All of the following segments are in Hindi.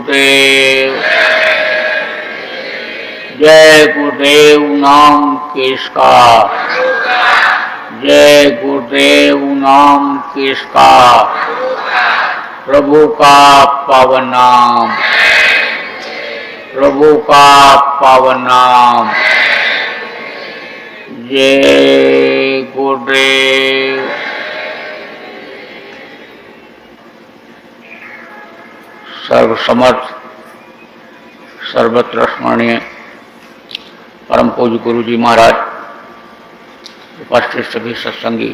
गुरुदेव। जय गुरुदेव नाम किसका, जय गुरुदेव नाम किसका, प्रभु का पावन नाम, प्रभु का पावन नाम। जय गुरुदेव। सर्वसमर्थ सर्वत्र स्मरणीय परम पूज्य गुरु जी महाराज, उपस्थित सभी सत्संगी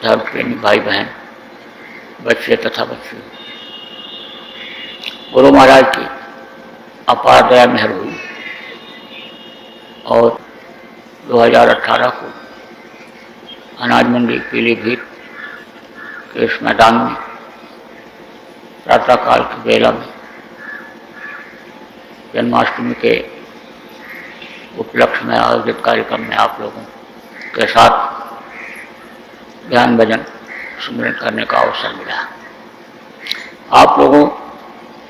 धर्म प्रेमी भाई बहन, बच्चे तथा बच्चियों, गुरु महाराज की अपार दया मेहर हुई और 2018 को अनाज मंडी पीलीभीत के इस मैदान में प्रातःकाल की बेला में जन्माष्टमी के उपलक्ष्य में आयोजित कार्यक्रम में आप लोगों के साथ ध्यान भजन सुमिरन करने का अवसर मिला। आप लोगों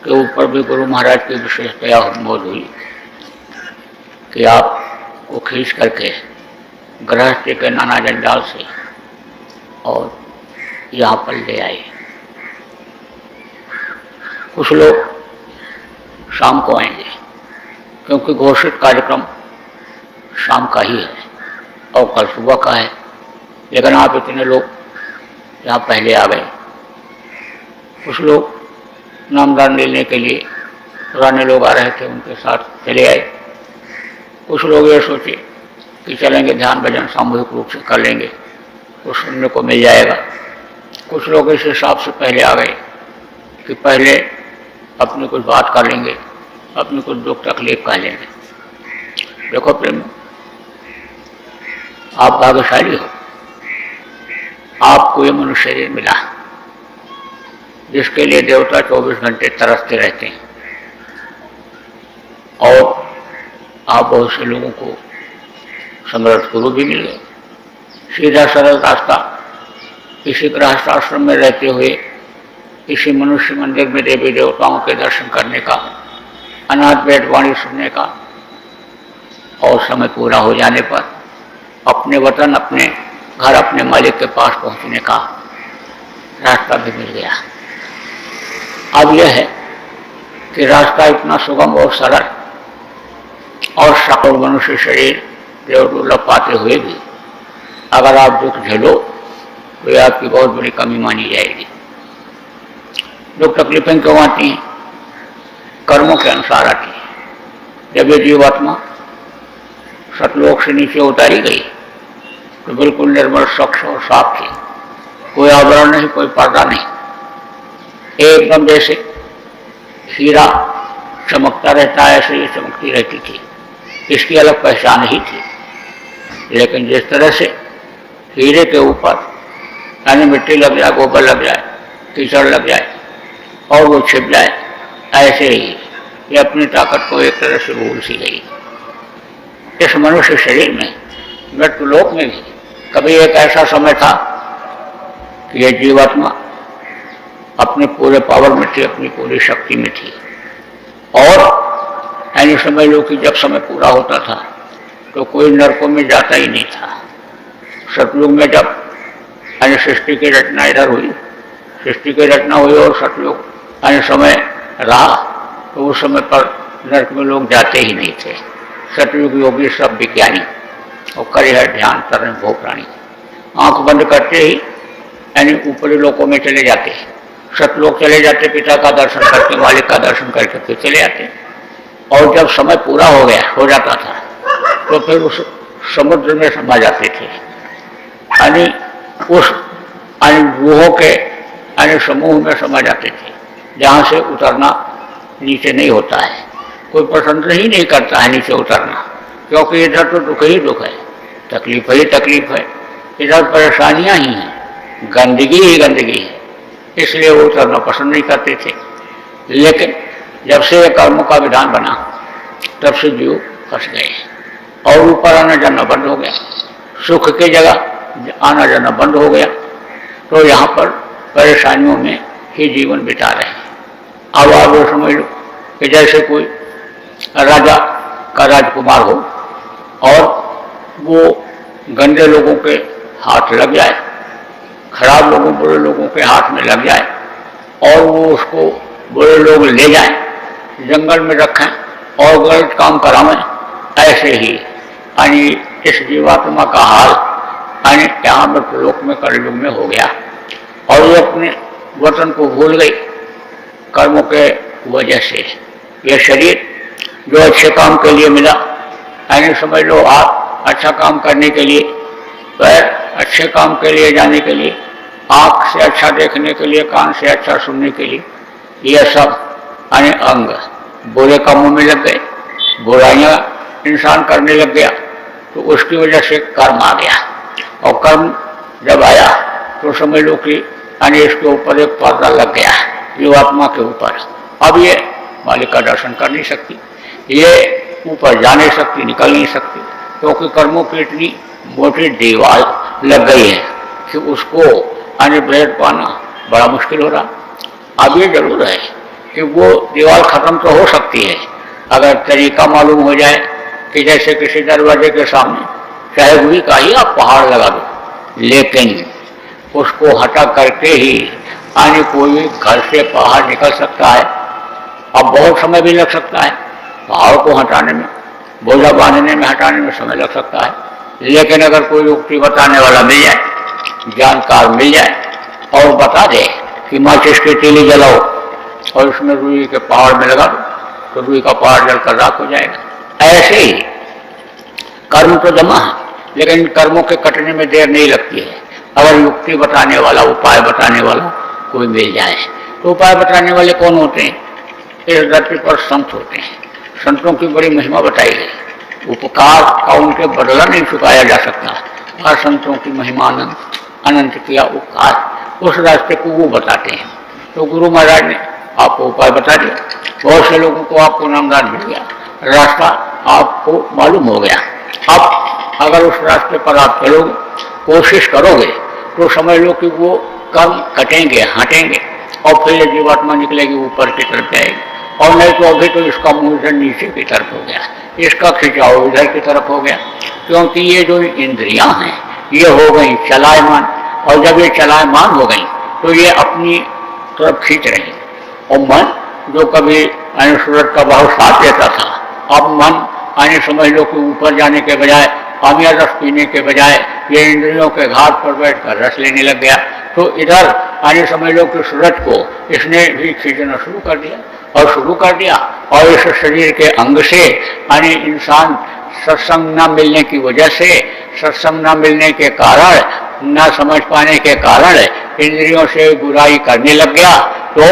के ऊपर भी गुरु महाराज की विशेष दया मौज हुई कि आपको खींच करके गृहस्थी के नाना जंजाल से और यहाँ पर ले आए। कुछ लोग शाम को आएंगे क्योंकि घोषित कार्यक्रम शाम का ही है और कल सुबह का है, लेकिन आप इतने लोग यहाँ पहले आ गए। कुछ लोग नामदान लेने के लिए पुराने लोग आ रहे थे, उनके साथ चले आए। कुछ लोग ये सोचे कि चलेंगे ध्यान भजन सामूहिक रूप से कर लेंगे, कुछ सुनने को मिल जाएगा। कुछ लोग इस हिसाब से पहले आ गए कि पहले अपनी कुछ बात कर लेंगे, अपनी कुछ दुख तकलीफ कह लेंगे। देखो प्रेम, आप भाग्यशाली हो, आपको ये मनुष्य शरीर मिला जिसके लिए देवता 24 घंटे तरसते रहते हैं और आप बहुत से लोगों को समर्थ गुरु भी मिल गए। सीधा सरल रास्ता इसी गृहस्थाश्रम में रहते हुए इसी मनुष्य मंदिर में देवी देवताओं के दर्शन करने का, अनाथ वेद वाणी सुनने का और समय पूरा हो जाने पर अपने वतन, अपने घर, अपने मालिक के पास पहुंचने का रास्ता भी मिल गया। अब यह है कि रास्ता इतना सुगम और सरल और सकल मनुष्य शरीर देवदुर्लभ पाते हुए भी अगर आप दुख झेलो तो यह आपकी बहुत बड़ी कमी मानी जाएगी। दुख तकलीफें क्यों आती हैं? कर्मों के अनुसार आती है। जब ये जीवात्मा सतलोक से नीचे उतारी गई तो बिल्कुल निर्मल, स्वच्छ और साफ थी, कोई आवरण नहीं, कोई पर्दा नहीं, एकदम जैसे हीरा चमकता रहता है ऐसे ही चमकती रहती थी। इसकी अलग पहचान ही थी। लेकिन जिस तरह से हीरे के ऊपर यानी मिट्टी लग जाए, गोबर लग जाए, कीचड़ लग जाए और वो छिप जाए, ऐसे ही ये अपनी ताकत को एक तरह से भूल सी गई। इस मनुष्य शरीर में, मृत्युलोक में भी कभी एक ऐसा समय था कि यह जीवात्मा अपने पूरे पावर में थी, अपनी पूरी शक्ति में थी और यानी समझ लो कि जब समय पूरा होता था तो कोई नरकों में जाता ही नहीं था। सतयुग में जब यानी सृष्टि की रचना इधर हुई, सृष्टि की रचना हुई और सतयुग यानी समय रहा तो उस समय पर नरक में लोग जाते ही नहीं थे। सतयुग योगी सब विज्ञानी और करे है ध्यान करने भो प्राणी आंख बंद करते ही यानी ऊपरी लोकों में चले जाते। सतलोक चले जाते, पिता का दर्शन करके, मालिक का दर्शन करके फिर चले जाते। और जब समय पूरा हो जाता था तो फिर उस समुद्र में समा जाते थे, यानी उस रूहों के यानी समूह में समा जाते थे जहाँ से उतरना नीचे नहीं होता है। कोई पसंद ही नहीं करता है नीचे उतरना, क्योंकि इधर तो दुख ही दुख है, तकलीफ ही तकलीफ है, इधर परेशानियाँ ही हैं, गंदगी ही गंदगी है, इसलिए वो उतरना पसंद नहीं करते थे। लेकिन जब से कर्मों का विधान बना तब से जीव फंस गए और ऊपर आना जाना बंद हो गया, सुख की जगह आना जाना बंद हो गया, तो यहाँ पर परेशानियों में ही जीवन बिता रहे हैं। अब आप वो समझ लो कि जैसे कोई राजा का राजकुमार हो और वो गंदे लोगों के हाथ लग जाए, खराब लोगों बुरे लोगों के हाथ में लग जाए और वो उसको बुरे लोग ले जाएं, जंगल में रखें और गलत काम करावें, ऐसे ही यानी इस जीवात्मा का हाल यानी यहाँ मृतलोक में कलयुग में हो गया। और ये अपने वतन को भूल गई कर्मों के वजह से। यह शरीर जो अच्छे काम के लिए मिला, यानी समझ लो आप अच्छा काम करने के लिए, पैर अच्छे काम के लिए जाने के लिए, आँख से अच्छा देखने के लिए, कान से अच्छा सुनने के लिए, यह सब यानी अंग बुरे कामों में लग गए, बुराइयां इंसान करने लग गया, तो उसकी वजह से कर्म आ गया। और कर्म जब आया तो समझ लो कि यानी इसके ऊपर एक पर्दा लग गया जीवात्मा के ऊपर। अब ये मालिक का दर्शन कर नहीं सकती, ये ऊपर जा नहीं सकती, निकल नहीं सकती, क्योंकि कर्मों की इतनी मोटी दीवार लग गई है कि उसको यानी भेद पाना बड़ा मुश्किल हो रहा। अब ये जरूर है कि वो दीवार खत्म तो हो सकती है अगर तरीका मालूम हो जाए कि जैसे किसी दरवाजे के सामने चाहे वही का ही आप पहाड़ लगा दो, लेकिन उसको हटा करके ही यानी कोई घर से बाहर निकल सकता है। अब बहुत समय भी लग सकता है पहाड़ को हटाने में, बोझा बांधने में, हटाने में समय लग सकता है, लेकिन अगर कोई युक्ति बताने वाला मिल जाए, जानकार मिल जाए और बता दे कि माचिस की तीली जलाओ और उसमें रुई के पहाड़ में लगा दो, तो रुई का पहाड़ जलकर राख हो जाएगा। ऐसे ही कर्म तो जमा है, लेकिन कर्मों के कटने में देर नहीं लगती है अगर युक्ति बताने वाला, उपाय बताने वाला कोई मिल जाए। तो उपाय बताने वाले कौन होते हैं? इस धरती पर संत होते हैं। संतों की बड़ी महिमा बताई गई, उपकार का उनके बदला नहीं चुकाया जा सकता। और संतों की महिमा अनंत, अनंत किया उपकार, उस रास्ते को वो बताते हैं। तो गुरु महाराज ने आपको उपाय बता दिया, बहुत से लोगों को आपको नामदान मिल गया, रास्ता आपको मालूम हो गया। अब अगर उस रास्ते पर आप चलोगे, कोशिश करोगे, तो समझ लो कि वो कर्म कटेंगे, हटेंगे और फिर ये जीवात्मा निकलेगी, ऊपर की तरफ जाएगी। और नहीं तो अभी तो इसका मुंह इधर नीचे की तरफ हो गया, इसका खिंचाव इधर की तरफ हो गया, क्योंकि ये जो इंद्रियां हैं ये हो गई चलायमान। और जब ये चलायमान हो गई तो ये अपनी तरफ खींच रही। और मन जो कभी सूरत का बहुत साथ देता था, अब मन आने समझ लो कि ऊपर जाने के बजाय, आमिया रस पीने के बजाय ये इंद्रियों के घाट पर बैठकर रस लेने लग गया। तो इधर आने समझ लो कि सूरत को इसने भी खींचना शुरू कर दिया और इस शरीर के अंग से यानी इंसान सत्संग न मिलने की वजह से, सत्संग न मिलने के कारण, न समझ पाने के कारण इंद्रियों से बुराई करने लग गया, तो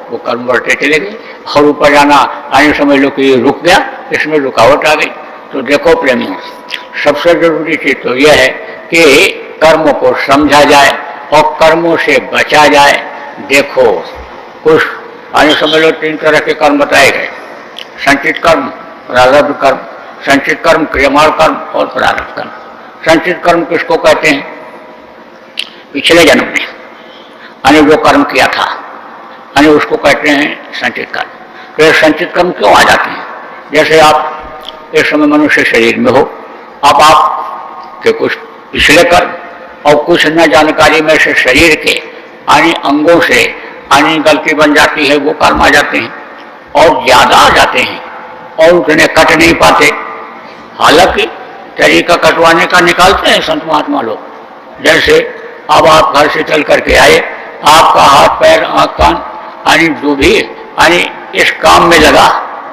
वो कर्म बढ़ते चले गए और ऊपर जाना आने समझ लो कि रुक गया, इसमें रुकावट आ गई। तो देखो प्रेमियों, सबसे जरूरी चीज तो यह है कि कर्मों को समझा जाए और कर्मों से बचा जाए। देखो कुछ आने समझ लो 3 तरह के कर्म बताए गए, संचित कर्म, प्रारब्ध कर्म, संचित कर्म, क्रियमाण कर्म और प्रारब्ध कर्म। संचित कर्म किसको कहते हैं? पिछले जन्म में यानी जो कर्म किया था यानी उसको कहते हैं संचित कर्म। तो संचित कर्म क्यों आ जाते हैं? जैसे आप इस समय मनुष्य शरीर में हो, अब आप के कुछ पिछले कर्म और कुछ न जानकारी में से शरीर के यानी अंगों से यानी गलती बन जाती है, वो कर्म आ जाते हैं और ज्यादा आ जाते हैं और उतने कट नहीं पाते। हालांकि तरीका कटवाने का निकालते हैं संत महात्मा लोग। जैसे अब आप घर से चल करके आए, आपका हाथ पैर आँख कान यानी जो भी यानी इस काम में लगा,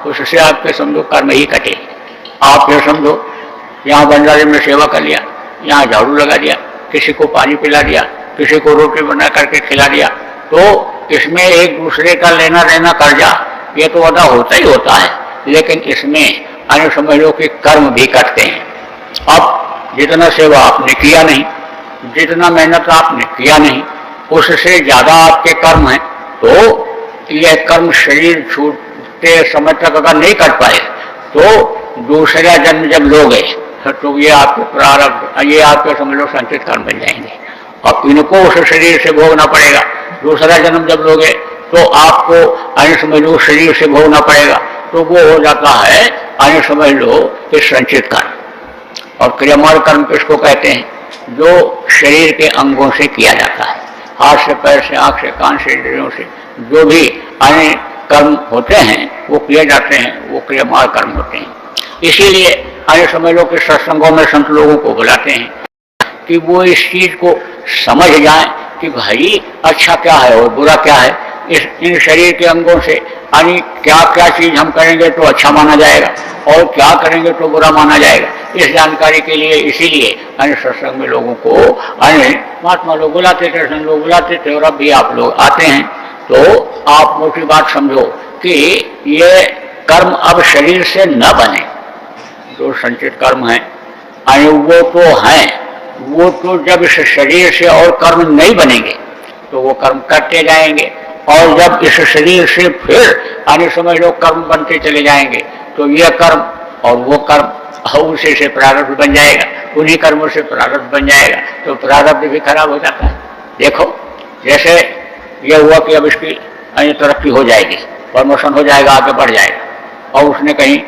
उससे आपके समझो कर्म ही कटे। आप ये समझो यहाँ भंडारे में सेवा कर लिया, यहाँ झाड़ू लगा दिया, किसी को पानी पिला दिया, किसी को रोटी बना करके खिला दिया, तो इसमें एक दूसरे का लेना देना कर्जा ये तो अदा होता ही होता है, लेकिन इसमें अन्य समझ लो कि कर्म भी करते हैं। अब जितना सेवा आपने किया नहीं, जितना मेहनत आपने किया नहीं, उससे ज्यादा आपके कर्म हैं, तो यह कर्म शरीर छूटते समय तक अगर नहीं कर पाए तो दूसरा जन्म जब लोगे तो ये आपके प्रारब्ध, ये आपके समझ लो संचित कर्म बन जाएंगे। अब इनको उस शरीर से भोगना पड़ेगा। दूसरा जन्म जब लोगे तो आपको अन्य समझ लो शरीर से भोगना पड़ेगा, तो वो हो जाता है अन्य समझ लो कि संचित कर्म। और क्रियामान कर्म किसको कहते हैं? जो शरीर के अंगों से किया जाता है, हाथ से, पैर से, आंख से, कान से, इंद्रियों से जो भी अन्य कर्म होते हैं वो किए जाते हैं, वो क्रियामान कर्म होते हैं। इसीलिए अन्य समझ लो कि सत्संगों में संत लोगों को बुलाते हैं कि वो इस चीज को समझ जाएं कि भाई अच्छा क्या है और बुरा क्या है। इन शरीर के अंगों से यानी क्या क्या चीज हम करेंगे तो अच्छा माना जाएगा और क्या करेंगे तो बुरा माना जाएगा, इस जानकारी के लिए इसीलिए अन्य सत्संग में लोगों को अन्य महात्मा लोग बुलाते थे, संत लोग बुलाते थे, और अब भी आप लोग आते हैं। तो आप मोटी बात समझो कि ये कर्म अब शरीर से न बने, जो संचित कर्म है यानी वो तो हैं, वो तो जब इस शरीर से और कर्म नहीं बनेंगे तो वो कर्म करते जाएंगे, और जब इस शरीर से फिर आने समय लोग कर्म बनते चले जाएंगे तो ये कर्म और वो कर्म उसी से प्रारब्ध बन जाएगा, उन्हीं कर्मों से प्रारब्ध बन जाएगा, तो प्रारब्ध भी खराब हो जाता है। देखो जैसे ये हुआ कि अब इसकी तरक्की हो जाएगी, प्रमोशन हो जाएगा, आगे बढ़ जाएगा, और उसने कहीं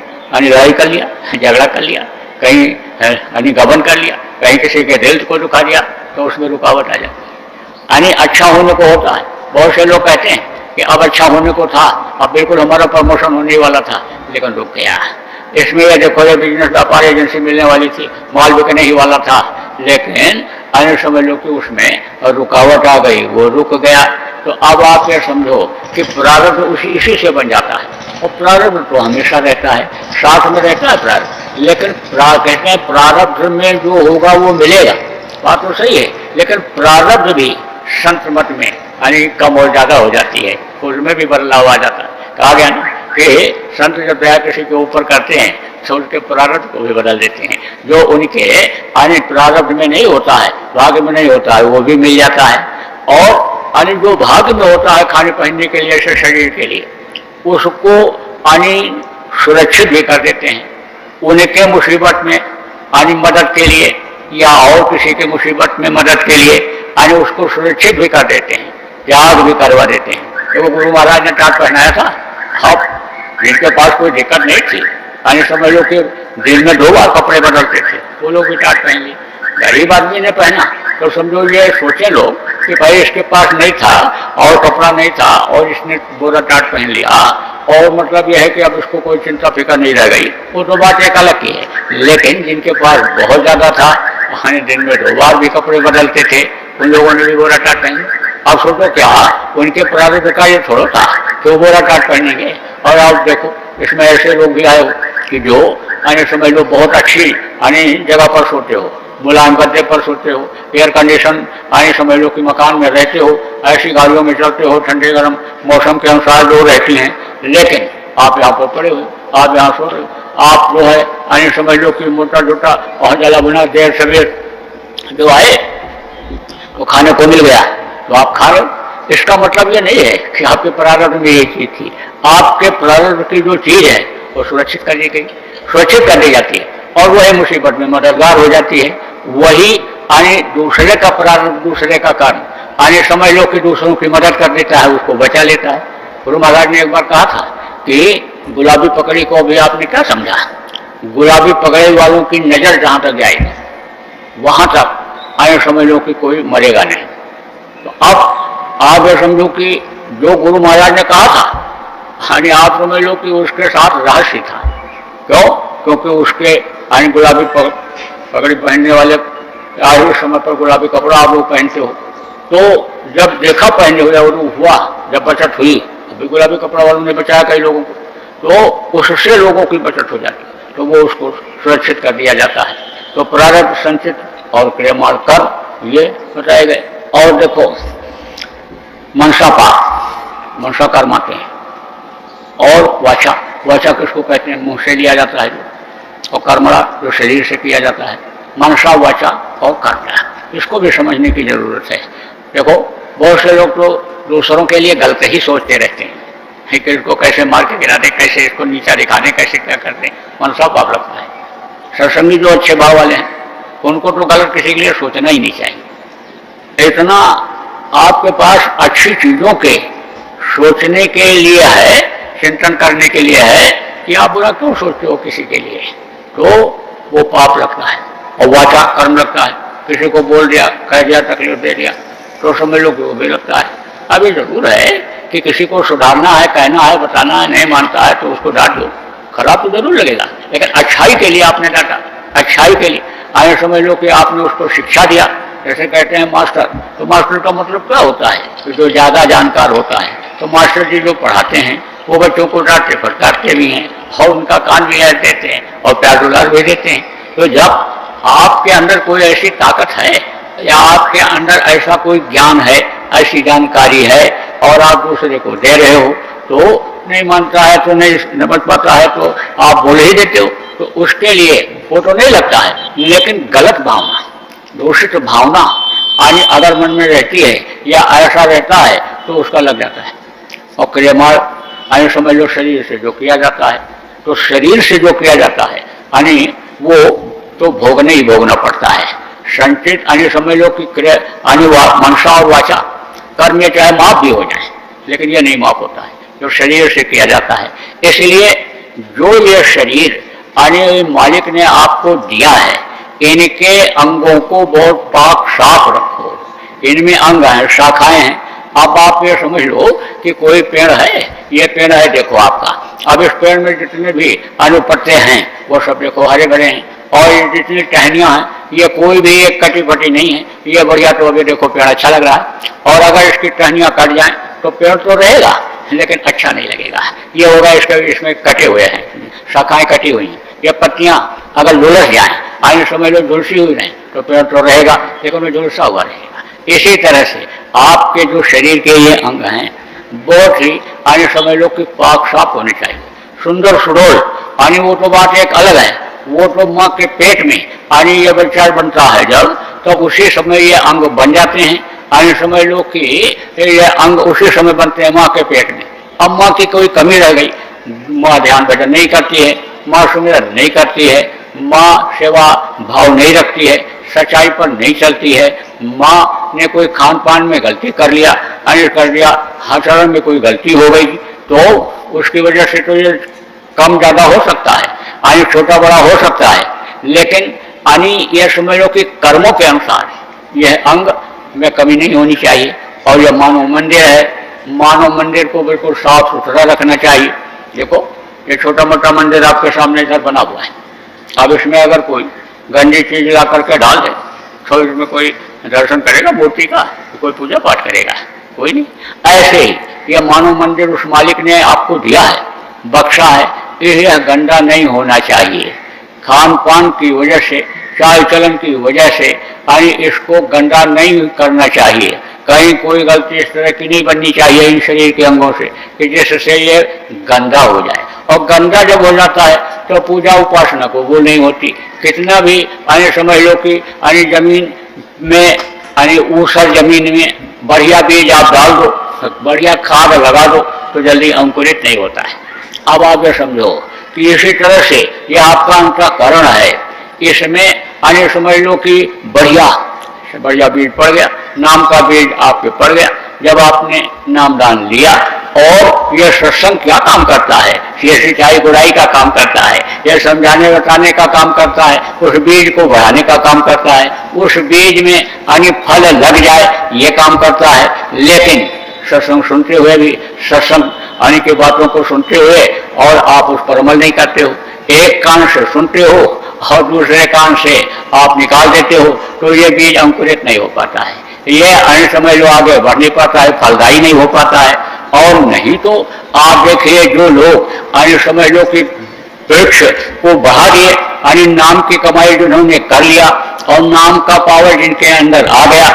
लड़ाई कर लिया, झगड़ा कर लिया, कहीं गबन कर लिया, कहीं किसी के दिल को दुखा दिया, तो उसमें रुकावट आ जाती है। अच्छा होने को होता है, बहुत से लोग कहते हैं कि अब अच्छा होने को था, अब बिल्कुल हमारा प्रमोशन होने वाला था, लेकिन रुक गया। इसमें ये देखो ये बिजनेस व्यापार एजेंसी मिलने वाली थी, माल बिकने ही वाला था, लेकिन अन्य समझ लो कि उसमें रुकावट आ गई, वो रुक गया। तो अब आप ये समझो कि प्रारब्ध इसी से बन जाता है, और प्रारब्ध तो हमेशा रहता है, साथ में रहता है प्रारब्ध, लेकिन कहते हैं प्रारब्ध में जो होगा वो मिलेगा, बात तो सही है, लेकिन प्रारब्ध भी संत मत में यानी कम और ज्यादा हो जाती है, उसमें भी बदलाव आ जाता है। कहा गया ना कि संत जब दया किसी के ऊपर करते हैं तो उसके प्रारब्ध को भी बदल देते हैं, जो उनके यानी प्रारब्ध में नहीं होता है, भाग्य में नहीं होता है, वो भी मिल जाता है। और यानी जो भाग्य में होता है खाने पहनने के लिए, शरीर के लिए, उसको यानी सुरक्षित भी कर देते हैं, उनके मुसीबत में यानी मदद के लिए या और किसी के मुसीबत में मदद के लिए यानी उसको सुरक्षित भी कर देते हैं, त्याग भी करवा देते हैं। तो गुरु महाराज ने टाट पहनाया था, अब जिनके पास कोई दिक्कत नहीं थी, यानी समझ लो कि दिन में 2 बार कपड़े बदलते थे, वो लोग भी टाट पहन लिए। गरीब आदमी ने पहना तो समझो ये सोचे लोग कि भाई इसके पास नहीं था और कपड़ा नहीं था और इसने बोरा टाट पहन लिया, और मतलब यह है कि अब उसको कोई चिंता फिक्र नहीं रह गई, वो तो बात एक अलग की है। लेकिन जिनके पास बहुत ज्यादा था, यानी दिन में 2 बार भी कपड़े बदलते थे, उन लोगों ने भी बोरा टाट पहन लिया। अब सोचो क्या उनके प्रारब्ध का ये थोड़ा था कि वो बोरा टाट पहनेंगे। और आप देखो इसमें ऐसे लोग भी आए हो कि जो यानी समझ लो बहुत अच्छी यानी जगह पर सोते हो, मुलायम गद्दे पर सोते हो, एयर कंडीशन यानी समझ लो कि मकान में रहते हो, ऐसी गाड़ियों में चलते हो, ठंडे गर्म मौसम के अनुसार जो रहती हैं, लेकिन आप यहाँ पर पड़े हो, आप यहाँ सो रहे हो, आप जो है यानी समझ लो कि मोटा जोटा और जला बुना देर सवेर जो आए तो खाने को मिल गया तो आप खा रहे हो। इसका मतलब ये नहीं है कि आपके प्रारब्ध में ये चीज थी, आपके प्रारब्ध की जो चीज है वो सुरक्षित कर दी गई, सुरक्षित कर दी जाती है, और वही मुसीबत में मददगार हो जाती है। वही यानी दूसरे का प्रारब्ध, दूसरे का कर्म यानी समझ लो कि दूसरों की मदद कर देता है, उसको बचा लेता है। गुरु महाराज ने एक बार कहा था कि गुलाबी पकड़ी को भी आपने क्या समझा, गुलाबी पकड़े वालों की नजर जहां तक जाएगी वहां तक आए समझ लो कि कोई मरेगा नहीं। तो अब आप ये समझो कि जो गुरु महाराज ने कहा था यानी आप समझ लो कि उसके साथ रहस्य था। क्यों? क्योंकि उसके यानी गुलाबी पगड़ी पहनने वाले आए समय पर गुलाबी कपड़ा आप लोग पहनते हो, तो जब देखा पहने हुए और हुआ जब बचत हुई, अभी गुलाबी कपड़ा वालों ने बचाया कई लोगों को, तो उससे लोगों की बचत हो जाती है, तो वो उसको सुरक्षित कर दिया जाता है। तो प्रारब्ध, संचित और क्रियामान कर्म ये बताए गए। और देखो मनसा पाप, मनसा कर्म आते हैं, और वाचा, वाचा किसको कहते हैं? मुंह से लिया जाता है, और कर्मणा जो शरीर से किया जाता है। मनसा, वाचा और कर्म, इसको भी समझने की जरूरत है। देखो बहुत से लोग तो दूसरों के लिए गलत ही सोचते रहते हैं कि इसको कैसे मार के गिरा दे, कैसे इसको नीचा दिखाने, कैसे क्या करते हैं, मनसा पाप लगता है। सत्संगी जो अच्छे भाव वाले हैं उनको तो गलत किसी के लिए सोचना ही नहीं चाहिए। इतना आपके पास अच्छी चीजों के सोचने के लिए है, चिंतन करने के लिए है कि आप बुरा क्यों सोचते हो किसी के लिए, तो वो पाप लगता है। और वाचा कर्म लगता है, किसी को बोल दिया, कह दिया, तकलीफ दे दिया, तो समझ लो कि वो भी लगता है। अभी जरूर है कि किसी को सुधारना है, कहना है, बताना है, नहीं मानता है तो उसको डांट दो, खराब तो जरूर लगेगा, लेकिन अच्छाई के लिए आपने डांटा, अच्छाई के लिए। आगे समझ लो कि आपने उसको शिक्षा दिया, जैसे कहते हैं मास्टर, तो मास्टर का मतलब क्या होता है कि जो ज़्यादा जानकार होता है। तो मास्टर जी जो पढ़ाते हैं वो बच्चों को डांटते फटकारते भी हैं और उनका कान भी याद देते हैं और प्यार दुलार भी देते हैं। तो जब आपके अंदर कोई ऐसी ताकत है या आपके अंदर ऐसा कोई ज्ञान है, ऐसी जानकारी है और आप दूसरे को दे रहे हो, तो नहीं मानता है तो नहीं समझ पाता है तो आप बोल ही देते हो, तो उसके लिए वो तो नहीं लगता है, लेकिन गलत भावना, दूषित भावना अगर मन में रहती है या ऐसा रहता है तो उसका लग जाता है। और क्रियामार यानी समझ लो शरीर से जो किया जाता है, तो शरीर से जो किया जाता है यानी वो तो भोगने ही भोगना पड़ता है। संचित यानी समझ लो कि क्रिया यानी मनसा और वाचा कर्म ये चाहे माफ भी हो जाए, लेकिन ये नहीं माफ होता है जो शरीर से किया जाता है। इसलिए जो ये शरीर यानी मालिक ने आपको दिया है, इनके अंगों को बहुत पाक साफ रखो। इनमें अंग हैं, शाखाएं हैं। अब आप ये समझ लो कि कोई पेड़ है, ये पेड़ है देखो आपका, अब इस पेड़ में जितने भी अनुपत्ते हैं वो सब देखो हरे भरे हैं, और ये जितनी टहनियाँ हैं ये कोई भी एक कटी फटी नहीं है, ये बढ़िया, तो अभी देखो पेड़ अच्छा लग रहा है। और अगर इसकी टहनियाँ कट जाएं तो पेड़ तो रहेगा लेकिन अच्छा नहीं लगेगा। ये होगा इसमें कटे हुए हैं, शाखाएं कटी हुई हैं, ये पत्तियाँ अगर झुलस जाएं, आगे समझ लो झुलसी हुई नहीं, तो पेड़ तो रहेगा लेकिन वो झुलसा हुआ रहेगा। इसी तरह से आपके जो शरीर के ये अंग हैं बहुत ही आगे समझ लो कि पाक साफ होने चाहिए, सुंदर सुडोल। यानी वो तो बात एक अलग है, वो तो माँ के पेट में यानी ये बच्चा बनता है जब, तो उसी समय ये अंग बन जाते हैं। यानी समझ लो कि ये अंग उसी समय बनते हैं माँ के पेट में। अब माँ की कोई कमी रह गई, माँ ध्यान भजन नहीं करती है, माँ सुमिरन नहीं करती है, माँ सेवा भाव नहीं रखती है, सच्चाई पर नहीं चलती है, माँ ने कोई खान पान में गलती कर लिया, यानी कर दिया, आचरण में कोई गलती हो गई, तो उसकी वजह से तो ये कम ज़्यादा हो सकता है, यानी छोटा बड़ा हो सकता है, लेकिन यानी ये समझ लो कि कर्मों के अनुसार यह अंग में कमी नहीं होनी चाहिए। और यह मानव मंदिर है, मानव मंदिर को बिल्कुल साफ सुथरा रखना चाहिए। देखो ये छोटा मोटा मंदिर आपके सामने इधर बना हुआ है, अब इसमें अगर कोई गंदी चीज ला करके डाल दे तो इसमें कोई दर्शन करेगा मूर्ति का, कोई पूजा पाठ करेगा? कोई नहीं। ऐसे ही यह मानव मंदिर उस मालिक ने आपको दिया है, बख्शा है, यह गंदा नहीं होना चाहिए। खान पान की वजह से, चाल चलन की वजह से यानी इसको गंदा नहीं करना चाहिए। कहीं कोई गलती इस तरह की नहीं बननी चाहिए इन शरीर के अंगों से कि जिससे ये गंदा हो जाए। और गंदा जब हो जाता है तो पूजा उपासना को वो नहीं होती। कितना भी यानी समझ लो कि यानी जमीन में यानी ऊसर जमीन में बढ़िया बीज आप डाल दो, बढ़िया खाद लगा दो, तो जल्दी अंकुरित नहीं होता है। अब आप ये समझो कि इसी तरह से ये आपका अंतःकरण है, इसमें यानी समझ लो कि बढ़िया बढ़िया बीज पड़ गया, नाम का बीज आपके पड़ गया। जब आपने नामदान लिया, और यह सत्संग क्या काम करता है, ये सिंचाई गुड़ाई का काम करता है, यह समझाने बताने का काम करता है, उस बीज को बढ़ाने का काम करता है, उस बीज में यानी फल लग जाए ये काम करता है। लेकिन सत्संग सुनते हुए भी, सत्संग यानी की बातों को सुनते हुए और आप उस पर अमल नहीं करते हो, एक कान से सुनते हो और दूसरे कान से आप निकाल देते हो, तो ये बीज अंकुरित नहीं हो पाता है, ये अन्य समझ लो आगे बढ़ नहीं पाता है, फलदायी नहीं हो पाता है। और नहीं तो आप देखिए जो लोग अन्य समझ लो कि वृक्ष को बढ़ा दिए, यानी नाम की कमाई जिन्होंने कर लिया और नाम का पावर जिनके अंदर आ गया,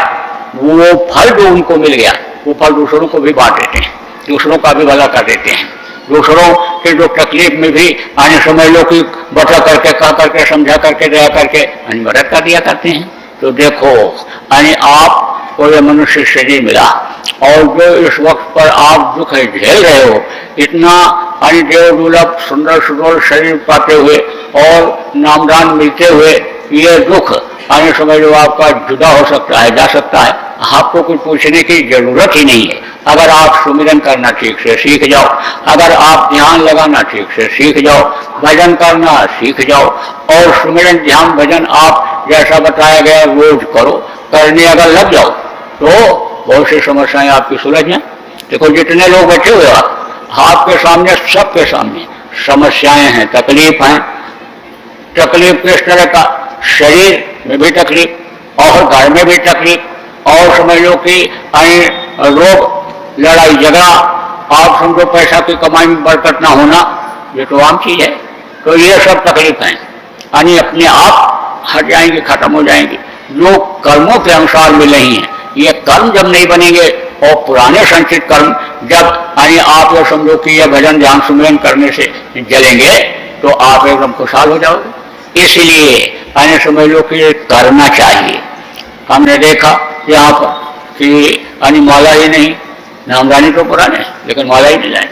वो फल जो उनको मिल गया वो फल दूसरों को भी बांट देते हैं, दूसरों का भी भला कर देते हैं, दूसरों के जो तकलीफ में भी आने समझ लो कि बता करके, कहा करके, समझा करके, दया करके मदद कर दिया करते हैं। तो देखो यानी आपको ये मनुष्य शरीर मिला और जो इस वक्त पर आप दुख झेल रहे हो, इतना यानी देव दुर्लभ सुंदर सुडोल शरीर पाते हुए और नामदान मिलते हुए ये दुख आने समझ लो आपका जुदा हो सकता है, जा सकता है, आपको कुछ पूछने की जरूरत ही नहीं है। अगर आप सुमिरन करना ठीक से सीख जाओ, अगर आप ध्यान लगाना ठीक से सीख जाओ, भजन करना सीख जाओ, और सुमिरन ध्यान भजन आप जैसा बताया गया रोज करो, करने अगर लग जाओ तो बहुत सी समस्याएं आपकी सुलझ जाएं। देखो जितने लोग बैठे हुए आपके सामने, सबके सामने समस्याएं हैं, तकलीफ हैं। तकलीफ किस तरह का? शरीर में भी तकलीफ और घर में भी तकलीफ, और समझ लो कि रोग, लड़ाई झगड़ा, आप समझो पैसा की कमाई में बरकत ना होना, ये तो आम चीज है। तो ये सब तकलीफ हैं, यानी अपने आप हट जाएंगे, खत्म हो जाएंगे, जो कर्मों के अनुसार मिले ही हैं। ये कर्म जब नहीं बनेंगे और पुराने संचित कर्म जब यानी आप ये समझो कि ये भजन ध्यान सुमिरन करने से जलेंगे तो आप एकदम खुशहाल हो जाओगे। इसलिए यानी समझ लो कि करना चाहिए। हमने देखा यहाँ पर कि यानी माला ही नहीं, नामदानी तो पुराने लेकिन माला ही नहीं लाए,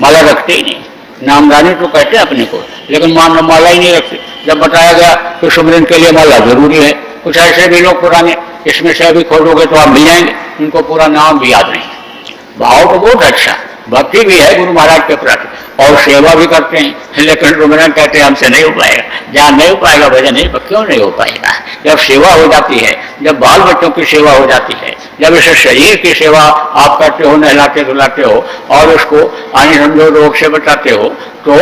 माला रखते ही नहीं। नामदानी तो कहते हैं अपने को, लेकिन माला ही नहीं रखते। जब बताया गया कि सुमिरन के लिए माला जरूरी है, कुछ ऐसे भी लोग पुराने, इसमें से अभी खोलोगे तो आप मिल जाएंगे, उनको पूरा नाम भी याद नहीं। भाव तो बहुत अच्छा, भक्ति भी है गुरु महाराज के प्रति, और सेवा भी करते हैं, लेकिन सुमिरन कहते हैं हमसे नहीं हो पाएगा। जहाँ नहीं हो पाएगा भजन नहीं, क्यों नहीं हो पाएगा? जब सेवा हो जाती है, जब बाल बच्चों की सेवा हो जाती है, जब इस शरीर की सेवा आप करते हो, नहलाते धुलाते हो, और उसको आने समझो रोग से बचाते हो, तो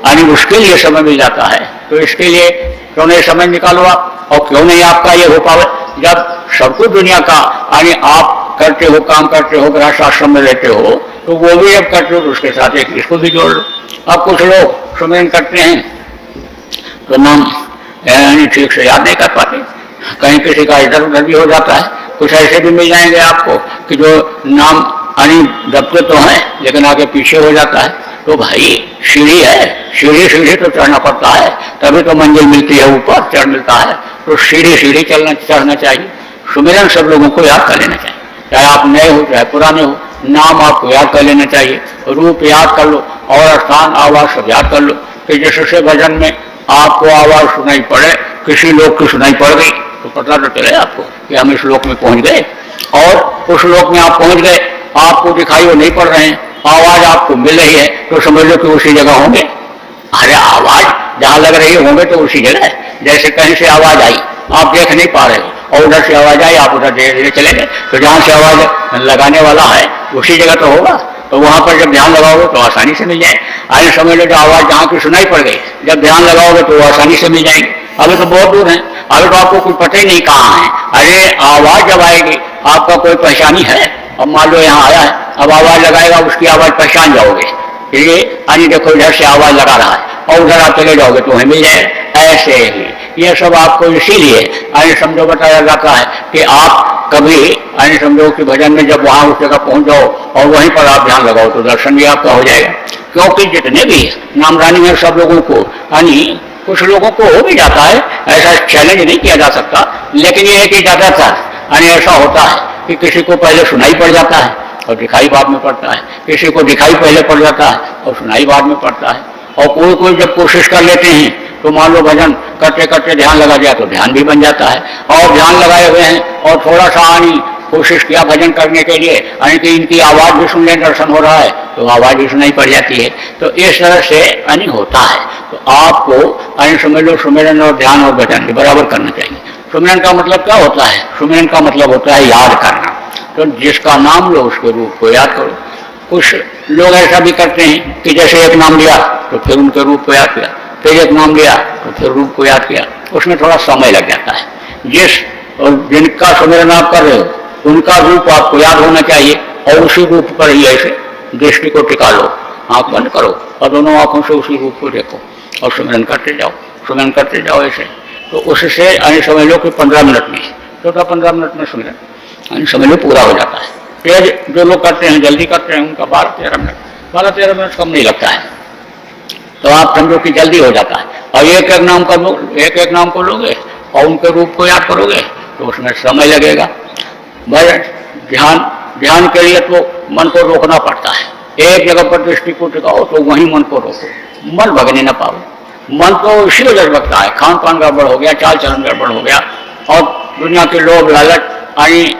आने उसके लिए समय मिल जाता है। तो इसके लिए क्यों नहीं समय निकालो आप, और क्यों नहीं आपका ये हो पावे? जब सब कुछ दुनिया का यानी आप करते हो, काम करते हो, गृहस्थ आश्रम में रहते हो, तो वो भी जब करते हो तो उसके साथ एक इसको भी जोड़ लो। अब कुछ लोग सुमिरन करते हैं तो नाम यानी ठीक से याद नहीं कर पाते, कहीं किसी का इधर उधर भी हो जाता है। कुछ ऐसे भी मिल जाएंगे आपको कि जो नाम यानी दबते तो हैं लेकिन आगे पीछे हो जाता है। तो भाई सीढ़ी है, सीढ़ी सीढ़ी तो चढ़ना पड़ता है, तभी तो मंजिल मिलती है, ऊपर चढ़ मिलता है। तो सीढ़ी सीढ़ी चढ़ना चाहिए। सुमिरन सब लोगों को याद कर लेना चाहिए, चाहे आप नए हो चाहे पुराने हो। नाम आपको याद कर लेना चाहिए, रूप याद कर लो, और स्थान आवाज सब याद कर लो, कि जिससे भजन में आपको आवाज सुनाई पड़े, किसी लोग की सुनाई पड़ गई तो पता तो चले आपको कि हम इस लोक में पहुंच गए, और उस लोक में आप पहुंच गए, आपको दिखाई वो नहीं पड़ रहे हैं, आवाज आपको मिल रही है, तो समझ लो कि उसी जगह होंगे। अरे आवाज जहां लग रही होंगे तो उसी जगह है। जैसे कहीं से आवाज आई, आप देख नहीं पा रहे हो, और उधर से आवाज आई, आप उधर धीरे धीरे चले गए, तो जहां से आवाज लगाने वाला है उसी जगह तो होगा। तो वहां पर जब ध्यान लगाओगे तो आसानी से मिल जाए। आगे समझ लो जो आवाज जहां की सुनाई पड़ गई, जब ध्यान लगाओगे तो आसानी से मिल जाएगी। अभी तो बहुत दूर है, अभी तो आपको कुछ पता ही नहीं कहाँ है। अरे आवाज जब आएगी, आपका कोई पहचानी है, अब मान लो यहाँ आया है, अब आवाज लगाएगा, उसकी आवाज पहचान जाओगे, ये यानी देखो इधर से आवाज लगा रहा है, और उधर आप चले जाओगे तो वहीं मिल जाएगा। ऐसे ही ये सब आपको इसीलिए यानी समझो बताया जाता है कि आप कभी यानी समझो कि भजन में जब वहां उस जगह पहुंच जाओ और वहीं पर आप ध्यान लगाओ तो दर्शन भी आपका हो जाएगा। क्योंकि जितने भी नामदानी है सब लोगों को, यानी कुछ लोगों को हो भी जाता है, ऐसा चैलेंज नहीं किया जा सकता, लेकिन ये है कि ज्यादातर यानी ऐसा होता है कि किसी को पहले सुनाई पड़ जाता है और दिखाई बाद में पड़ता है, किसी को दिखाई पहले पड़ जाता है और सुनाई बाद में पड़ता है। और कोई कोई जब कोशिश कर लेते हैं तो मान लो भजन करते करते ध्यान लगा दिया तो ध्यान भी बन जाता है, और ध्यान लगाए हुए हैं और थोड़ा सा यानी कोशिश किया भजन करने के लिए, यानी कि इनकी आवाज भी सुन लें, दर्शन हो रहा है तो आवाज भी सुनाई पड़ जाती है। तो इस तरह से यानी होता है। तो आपको यानी समझ लो सुमिरन और ध्यान और भजन बराबर करना चाहिए। सुमिरन का मतलब क्या होता है? सुमिरन का मतलब होता है याद करना। तो जिसका नाम लो उसके रूप को याद करो। कुछ लोग ऐसा भी करते हैं कि जैसे एक नाम लिया तो फिर उनके रूप को याद किया, फिर एक नाम लिया तो फिर रूप को याद किया, उसमें थोड़ा समय लग जाता है। जिस और जिनका सुमिरन आप कर रहे हो उनका रूप आपको याद होना चाहिए, और उसी रूप पर ही ऐसे दृष्टि को टिका लो, आंख बंद करो और दोनों आंखों से उसी रूप को देखो और सुमिरन करते जाओ, सुमिरन करते जाओ ऐसे। तो उससे यानी समझ लो कि 15 मिनट में, 14-15 मिनट में सुमिरन यानी समझ लो पूरा हो जाता है। तेज जो लोग करते हैं, जल्दी करते हैं, उनका 12-13 मिनट कम नहीं लगता है। तो आप समझो कि जल्दी हो जाता है। और एक एक नाम का एक एक नाम को लोगे और उनके रूप को याद करोगे तो उसमें समय लगेगा। ध्यान के लिए तो मन को रोकना पड़ता है। एक जगह पर दृष्टि को टिकाओ तो वहीं मन को रोको, मन भगने न पाओ। मन तो इसी वजह से भगता है, खान पान गड़बड़ हो गया, चाल चलन गड़बड़ हो गया, और दुनिया के लोभ लालच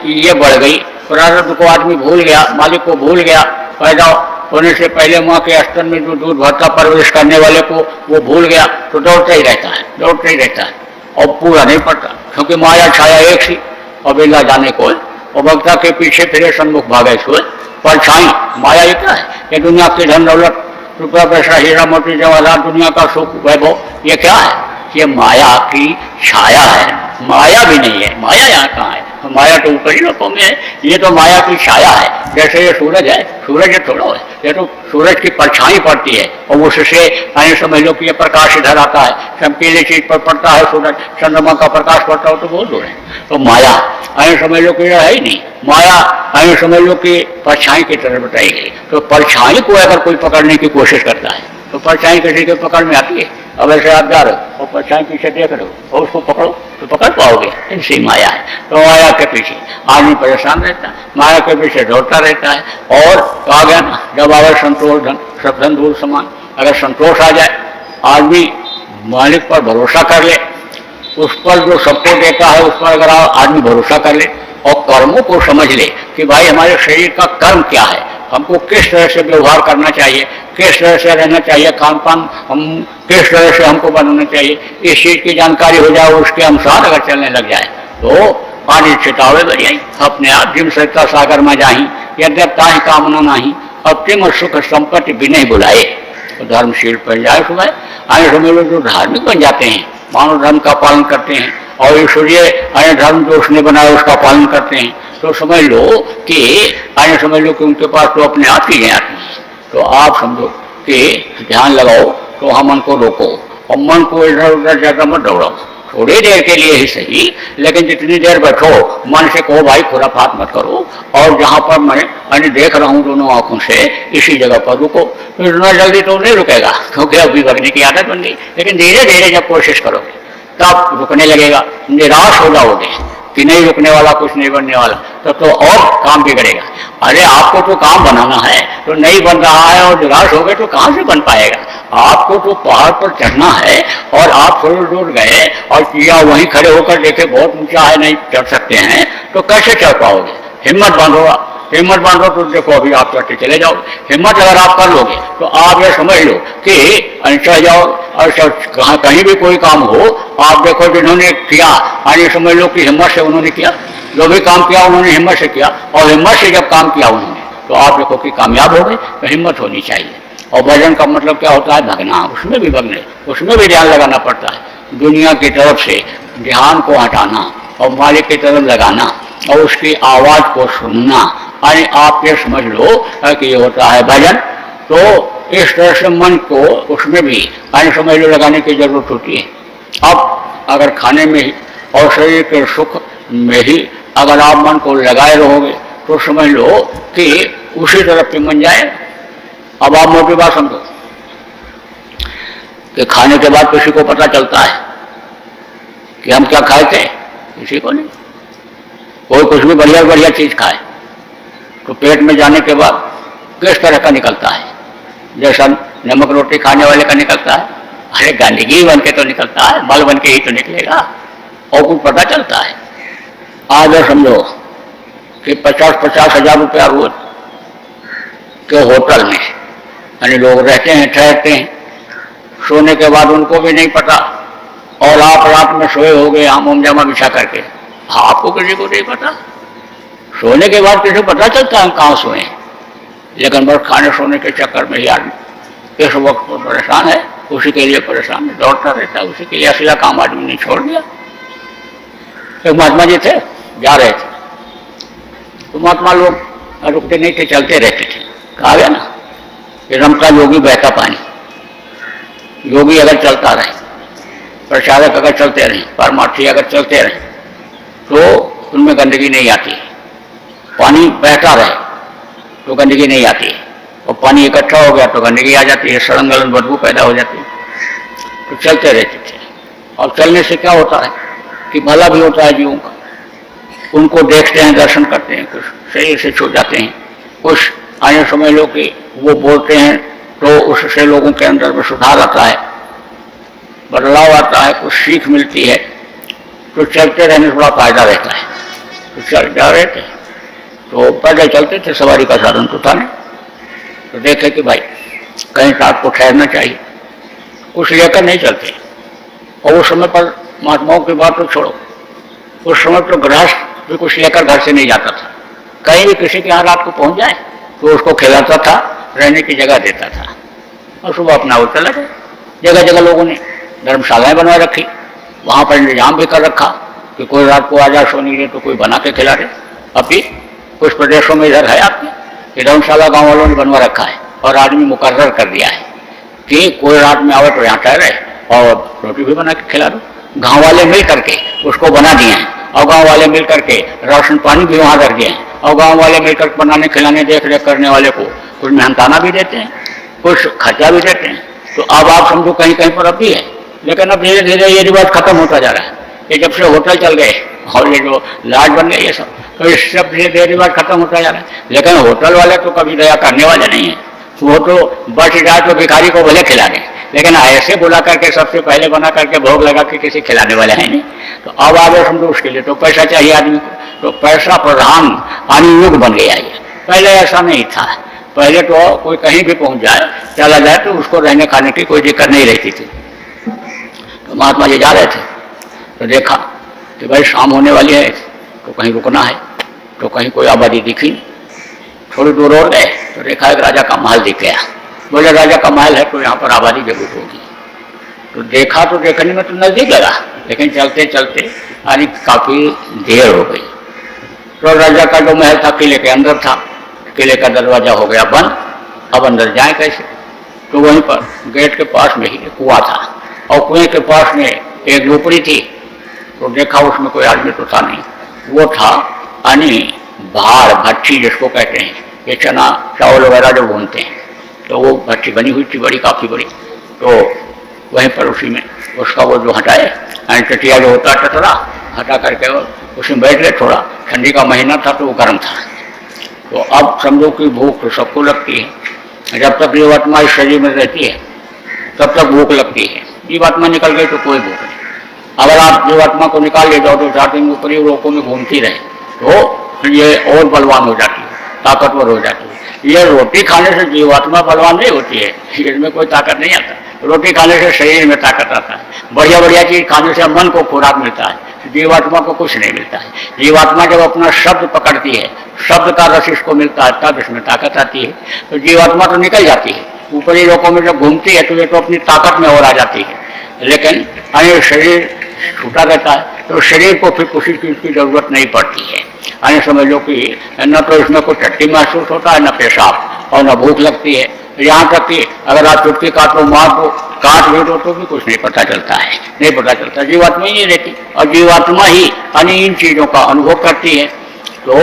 ये बढ़ गई, प्रारब्ध को आदमी भूल गया, मालिक को भूल गया, पैदा होने से पहले माँ के स्तन में जो दूध भरता परवरिश करने वाले को वो भूल गया, तो दौड़ता ही रहता है, दौड़ता ही रहता है और पूरा नहीं पड़ता, क्योंकि माया छाया एक सी और बेला जाने को, और भक्ता के पीछे फिरे सन्मुख भागे छुए। परछाई माया ये क्या है? ये दुनिया की धन दौलत, रुपया पैसा, हीरा मोती जवाहरात, दुनिया का सुख वैभव, ये क्या है? ये माया की छाया है, माया भी नहीं है। माया यहाँ कहाँ है? माया तो ऊपरी लोकों में है, ये तो माया की छाया है। जैसे ये सूरज है, सूरज ये थोड़ा है, ये तो सूरज की परछाई पड़ती है और उससे आने समझ लो कि ये प्रकाश इधर आता है, चमकीली चीज पर पड़ता है सूरज, चंद्रमा का प्रकाश पड़ता हो तो बहुत दूर है। तो माया आने समझ लो कि यह है ही नहीं, माया आने समझ लो कि परछाई की तरह बताई गई। तो परछाई को अगर कोई पकड़ने की कोशिश करता है तो परछाई किसी के पकड़ में आती है। अब ऐसे आप जा रहे हो और परछाई पीछे देख रहे हो और उसको पकड़ो तो पकड़ पाओगे, ऐसी माया है। तो माया के पीछे आदमी परेशान रहता है, माया के पीछे दौड़ता रहता है। और कहा गया ना, जब आवे संतोष धन सब धन दूर समान। अगर संतोष आ जाए, आदमी मालिक पर भरोसा कर ले, उस पर जो सबको देता है उस पर अगर आदमी भरोसा कर ले और कर्मों को समझ ले कि भाई हमारे शरीर का कर्म क्या है, हमको किस तरह से व्यवहार करना चाहिए, किस तरह से रहना चाहिए, खान पान हम किस तरह से हमको बनाना चाहिए, इस चीज की जानकारी हो जाए, उसके अनुसार अगर चलने लग जाए तो पानी छिटावे बरियाई अपने आप जिम सत्ता सागर में जाही, यद्यप ताही कामना नहीं, अतिम सुख संपत्ति बिना ही बुलाए। तो धर्मशील बन जाए सुबह आए समय लोग जो धार्मिक बन जाते हैं, मानव धर्म का पालन करते हैं और ईश्वरीय अन्य धर्म जो उसने बनाया उसका पालन करते हैं, तो समझ लो कि अन्य समझ लो कि उनके पास तो अपने आप ही आती है। तो आप समझो कि ध्यान लगाओ, तो वहाँ मन को रोको और मन को इधर उधर ज़्यादा मत दौड़ाओ, थोड़ी देर के लिए ही सही, लेकिन जितनी देर बैठो मन से कहो भाई खुराफात मत करो, और जहाँ पर मैं अन्य देख रहा हूँ दोनों आंखों से इसी जगह पर रुको। तो इतना जल्दी तो नहीं रुकेगा क्योंकि अभी भगने की आदत बन गई, लेकिन धीरे धीरे जब कोशिश करोगे तब रुकने लगेगा। निराश हो जाओगे कि नहीं रुकने वाला, कुछ नहीं बनने वाला, तो और काम बिगड़ेगा। अरे आपको तो काम बनाना है, तो नहीं बन रहा है और निराश हो गए तो कहाँ से बन पाएगा? आपको तो पहाड़ पर चढ़ना है और आप थोड़ी दूर गए और किया वहीं खड़े होकर देखे बहुत ऊंचा है, नहीं चढ़ सकते हैं, तो कैसे चढ़ पाओगे? हिम्मत बांधो, हिम्मत बांधो तो देखो अभी आप चढ़ते चले जाओ। हिम्मत अगर आप कर लोगे तो आप ये समझ लो कि चढ़ जाओ। और कहीं भी कोई काम हो, आप देखो जिन्होंने किया आने समझ लो कि हिम्मत से उन्होंने किया, जो भी काम किया उन्होंने हिम्मत से किया, और हिम्मत से जब काम किया उन्होंने तो आप देखो कि कामयाब हो गए। तो हिम्मत होनी चाहिए। और भजन का मतलब क्या होता है? भगना, उसमें भी भगने, उसमें भी ध्यान लगाना पड़ता है। दुनिया की तरफ से ध्यान को हटाना और मालिक की तरफ लगाना और उसकी आवाज को सुनना, यानी आप ये समझ लो कि ये होता है भजन। तो इस तरह से मन को उसमें भी अन्य समझ लो लगाने की जरूरत होती है। अब अगर खाने में ही और शरीर के सुख में ही अगर आप मन को लगाए रहोगे तो समझ लो कि उसी तरफ पे मन जाए। अब आप मोटी बात समझो कि खाने के बाद किसी को पता चलता है कि हम क्या खाए थे, किसी को नहीं। कोई कुछ भी बढ़िया बढ़िया चीज खाए तो पेट में जाने के बाद किस तरह का निकलता है? जैसा नमक रोटी खाने वाले का निकलता है, अरे गंदगी बन के तो निकलता है, मल बन के ही तो निकलेगा, और कुछ पता चलता है। आज समझो कि 50-50 हजार रुपया रोज के होटल में यानी लोग रहते हैं, ठहरते हैं, सोने के बाद उनको भी नहीं पता, और आप रात में सोए हो गए आम जमा बिछा करके, आपको किसी को नहीं पता। सोने के बाद किसी को पता चलता है हम कहाँ सोए, लेकिन बस खाने सोने के चक्कर में ही आदमी इस वक्त पर परेशान है, उसी के लिए परेशान है, दौड़ता रहता है, उसी के लिए असला काम आदमी ने छोड़ दिया। एक महात्मा जी थे, जा रहे थे, तो महात्मा लोग रुकते नहीं थे, चलते रहते थे। कहा गया ना कि रमता योगी बहता पानी। योगी अगर चलता रहे, प्रचारक अगर चलते रहे, परमार्थी अगर चलते रहे तो उनमें गंदगी नहीं आती। पानी बहता रहे तो गंदगी नहीं आती, और पानी इकट्ठा हो गया तो गंदगी आ जाती है, सड़न गलन बदबू पैदा हो जाती है। तो चलते रहते थे, और चलने से क्या होता है कि भला भी होता है जीवों का। उनको देखते हैं, दर्शन करते हैं, कुछ शरीर से छूट जाते हैं, कुछ आने समझ लो कि वो बोलते हैं तो उससे लोगों के अंदर में सुधार आता है, बदलाव आता है, कुछ सीख मिलती है। तो चलते रहने से बड़ा फायदा रहता है, तो चल जा रहे थे तो पैदल चलते थे, सवारी का साधन तो था नहीं। तो देखे कि भाई कहीं रात को ठहरना चाहिए, कुछ लेकर नहीं चलते। और उस समय पर महात्माओं की बात तो छोड़ो, उस समय तो गृहस्थ भी कुछ लेकर घर से नहीं जाता था। कहीं भी किसी के यहाँ रात को पहुंच जाए तो उसको खिलाता था, रहने की जगह देता था और सुबह अपना वो चला गया। जगह जगह लोगों ने धर्मशालाएं बनवा रखी, वहाँ पर इंतजाम भी कर रखा कि कोई रात को आ जाए सोने के तो कोई बना के खिला दे। अभी कुछ प्रदेशों में इधर है आपके धर्मशाला गाँव वालों ने बनवा रखा है और आदमी मुकर्रर कर दिया है कि कोई रात में आवे तो यहाँ ठहरे और रोटी भी बना के खिला दो। गाँव वाले मिल करके उसको बना दिए हैं और गाँव वाले मिल करके राशन पानी भी वहाँ रख दिए हैं और गाँव वाले मिलकर बनाने खिलाने देख रेख करने वाले को कुछ मेहनताना भी देते हैं, कुछ खर्चा भी देते हैं। तो अब आप समझो कहीं कहीं पर अब भी है, लेकिन अब धीरे धीरे ये रिवाज खत्म होता जा रहा है। ये जब से होटल चल गए और ये जो लाज बन गए ये सब, तो इस सब धीरे धीरे रिवाज खत्म होता जा रहा है। लेकिन होटल वाले तो कभी दया करने वाले नहीं है, वो तो बच जाए तो भिखारी को भले खिला दें, लेकिन ऐसे बुला करके सबसे पहले बना करके भोग लगा के किसी खिलाने वाले हैं नहीं। तो अब आगे समझो उसके लिए तो पैसा चाहिए आदमी को, तो पैसा प्रधान अनुयुग बन गया ये। पहले ऐसा नहीं था, पहले तो कोई कहीं भी पहुंच जाए चला जाए तो उसको रहने खाने की कोई दिक्कत नहीं रहती थी। तो महात्मा जी जा रहे थे तो देखा कि भाई शाम होने वाली है तो कहीं रुकना है, तो कहीं कोई आबादी दिखी। थोड़ी दूर और गए तो देखा एक राजा का महल दिख गया। बोले राजा का महल है तो यहाँ पर आबादी जरूर होगी। तो देखा तो देखने में तो नजदीक लगा, लेकिन चलते चलते यानी काफी देर हो गई। तो राजा का जो महल था किले के अंदर था, किले का दरवाजा हो गया बंद, अब अंदर जाए कैसे। तो वहीं पर गेट के पास में ही कुआं था और कुएं के पास में एक झोपड़ी थी। तो देखा उसमें कोई आदमी तो था नहीं, वो था यानी भाड़ भट्टी जिसको कहते हैं, ये चना चावल वगैरह जो भूनते हैं, तो वो भट्टी बनी हुई थी बड़ी, काफ़ी बड़ी। तो वहीं पर उसी में उसका वो जो हटाए यानी चटिया जो होता है टटरा हटा करके उसमें बैठ गए। थोड़ा ठंडी का महीना था तो वो गर्म था। तो अब समझो कि भूख तो सबको लगती है, जब तक जीवात्मा इस शरीर में रहती है तब तक भूख लगती है। जीवात्मा निकल गई तो कोई भूख नहीं। अगर आप जीवात्मा को निकाल ले जाओ तो 4 दिन ऊपरी लोगों में घूमती रहे तो ये और बलवान हो जाती है, ताकतवर हो जाती है। ये रोटी खाने से जीवात्मा बलवान नहीं होती है, इसमें कोई ताकत नहीं आता। रोटी खाने से शरीर में ताकत आता है, बढ़िया बढ़िया चीज खाने से मन को खुराक मिलता है, जीवात्मा को कुछ नहीं मिलता है। जीवात्मा जब अपना शब्द पकड़ती है, शब्द का रस इसको मिलता है, तब इसमें ताकत आती है। तो जीवात्मा तो निकल जाती है, ऊपरी लोगों में जब घूमती है तो ये तो अपनी ताकत में और आ जाती है। लेकिन अन्य शरीर छूटा रहता है तो शरीर को फिर किसी चीज की जरूरत नहीं पड़ती है। अन्य समझ लो कि न तो इसमें कोई टट्टी महसूस होता है, न पेशाब और न भूख लगती है। यहाँ तक कि अगर आप चुटकी काटो मार को काट भी दो तो भी कुछ नहीं पता चलता है, नहीं पता चलता। जीवात्मा ही नहीं रहती और जीवात्मा ही अन्य इन चीजों का अनुभव करती है। तो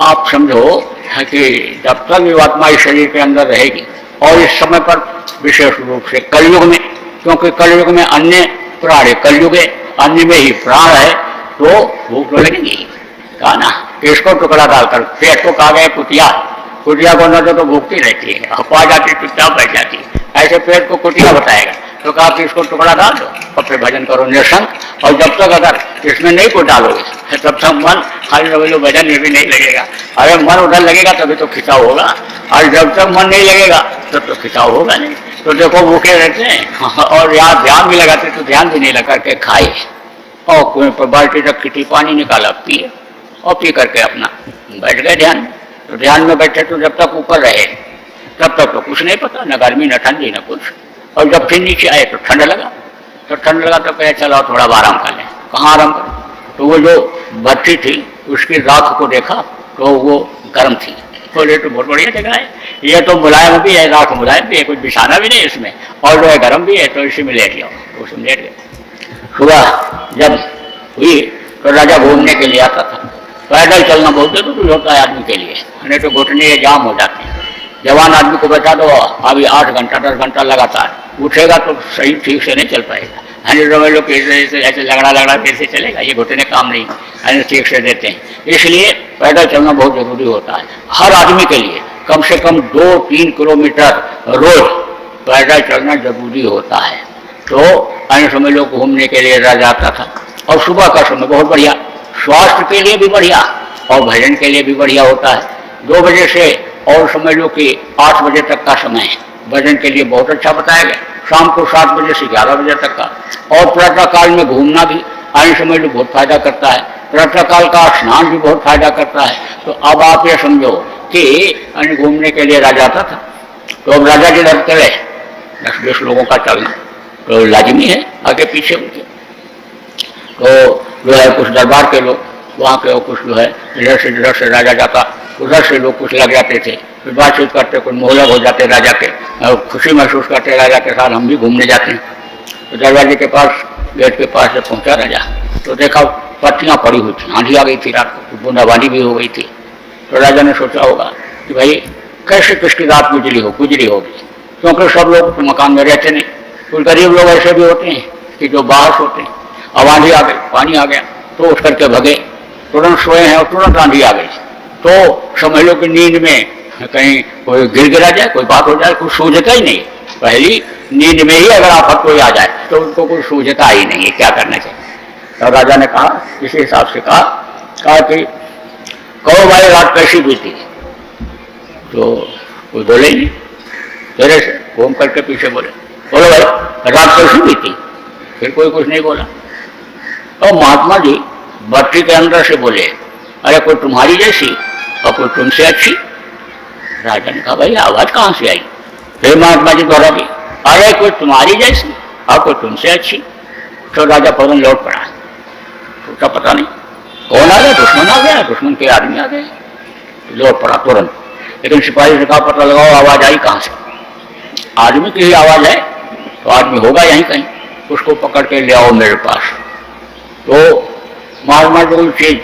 आप समझो कि जब तक जीवात्मा इस शरीर के अंदर रहेगी और इस समय पर विशेष रूप से कलयुग में, क्योंकि कलयुग में अन्य प्राण है, कलयुग अन्य में ही प्राण है, तो भूख तो लगेगी। कहा ना इसको टुकड़ा डालकर पेट को कहा गया कुटिया, कुटिया को न तो भूखती रहती है और पा जाती चुपचाप बैठ जाती है, ऐसे पेट को कुटिया बताएगा। तो कहा कि इसको टुकड़ा डाल दो और फिर भजन करो निरसंक। और जब तक अगर इसमें नहीं को डालोगे तब तक मन खाली रहो, भजन में भी नहीं लगेगा। अरे मन उधर लगेगा तभी तो खिंचाव होगा, और जब तक मन नहीं लगेगा तब तो खिंचाव होगा नहीं। तो देखो भूखे रहते हैं और यहाँ ध्यान भी लगाते तो ध्यान भी नहीं लगा के खाए और कुएं पर बाल्टी रखी थी, पानी निकाला पिए और पी करके अपना बैठ गए ध्यान में। तो ध्यान में बैठे तो जब तक ऊपर रहे तब तक तो कुछ नहीं पता, न गर्मी न ठंडी न कुछ। और जब फिर नीचे आए तो ठंड लगा, तो ठंड लगा तो कहे चलो थोड़ा आराम कर लें। कहाँ आराम करें, तो वो जो भट्टी थी उसकी राख को देखा तो वो गर्म थी। बोले तो बहुत बढ़िया जगह है, ये तो मुलायम भी है, राख मुलायम भी है, कुछ बिछाना भी नहीं इसमें, और जो है गर्म भी है, तो इसी में लेट जाओ। तो उसमें लेट गए। सुबह जब हुई तो राजा घूमने के लिए आता था। पैदल चलना बहुत जरूरी होता है आदमी के लिए, नहीं तो घुटने जाम हो जाते हैं। जवान आदमी को बैठा दो अभी 8 घंटा 10 घंटा लगातार, उठेगा तो सही ठीक से नहीं चल पाएगा। लोग ऐसे लगड़ा कैसे चलेगा, ये घुटने काम नहीं ठीक से देते हैं। इसलिए पैदल चलना बहुत जरूरी होता है हर आदमी के लिए। कम से कम 2-3 किलोमीटर रोज पैदल चलना जरूरी होता है। तो अन्य समय लोग घूमने के लिए राजा आता था और सुबह का समय बहुत बढ़िया, स्वास्थ्य के लिए भी बढ़िया और भजन के लिए भी बढ़िया होता है। 2 बजे से और समझ लो कि 8 बजे तक का समय है, भजन के लिए बहुत अच्छा बताया गया। शाम को 7 बजे से 11 बजे तक का, और प्रातः काल में घूमना भी आने समझ लो बहुत फायदा करता है। प्रातः काल का स्नान भी बहुत फायदा करता है। तो अब आप ये समझो कि घूमने के लिए राजा आता था, तो अब राजा के दर चले 10-20 लोगों का चलना तो लाजमी है आगे पीछे उनके। तो जो है कुछ दरबार के लोग वहाँ के, कुछ जो है इधर से राजा जाता, उधर से लोग कुछ लग जाते थे, फिर बातचीत करते, कुछ मोहलक हो जाते राजा के, और खुशी महसूस करते राजा के साथ हम भी घूमने जाते हैं। तो दरवाजे के पास, गेट के पास जब पहुँचा राजा तो देखा पत्तियाँ पड़ी हुई थी, आंधी आ गई थी, रात को बूंदाबांदी भी हो गई थी। तो राजा ने सोचा होगा कि भाई कैसे किसकी रात गुजरी होगी, क्योंकि सब लोग मकान में रहते नहीं, कुछ गरीब लोग ऐसे भी होते हैं कि जो बाहर होते हैं। अब आंधी आ गई, पानी आ गया तो उठ करके भगे, तुरंत सोए हैं और तुरंत आंधी आ गई, तो समझ लो कि नींद में कहीं कोई गिरा जाए, कोई बात हो जाए, कुछ सूझता ही नहीं। पहली नींद में ही अगर आफत कोई आ जाए तो उनको कुछ सूझता ही नहीं है क्या करना चाहिए। तो राजा ने कहा, इसी हिसाब से कहा कि कहो भाई रात कैसी बीती, तो कोई बोले नहीं, तेरे से घूम करके पीछे बोले भाई रात कैसी बीती, फिर कोई कुछ नहीं बोला। और महात्मा जी भट्टी के अंदर से बोले, अरे कोई तुम्हारी जैसी और कोई तुमसे अच्छी। राजा ने कहा भाई आवाज कहाँ से आई। फिर महात्मा जी दोहरा दी, अरे कोई तुम्हारी जैसी और कोई तुमसे अच्छी। तो राजा फौरन लौट पड़ा, सोचा पता नहीं कौन आ गया, दुश्मन आ गया, दुश्मन के आदमी आ गए, लौट पड़ा तुरंत। लेकिन सिपाही से कहा पता लगाओ आवाज आई कहाँ से। आदमी की ही आवाज है तो आदमी होगा यहीं कहीं, उसको पकड़ के ले आओ मेरे पास। तो महात्मा जी कोई चीज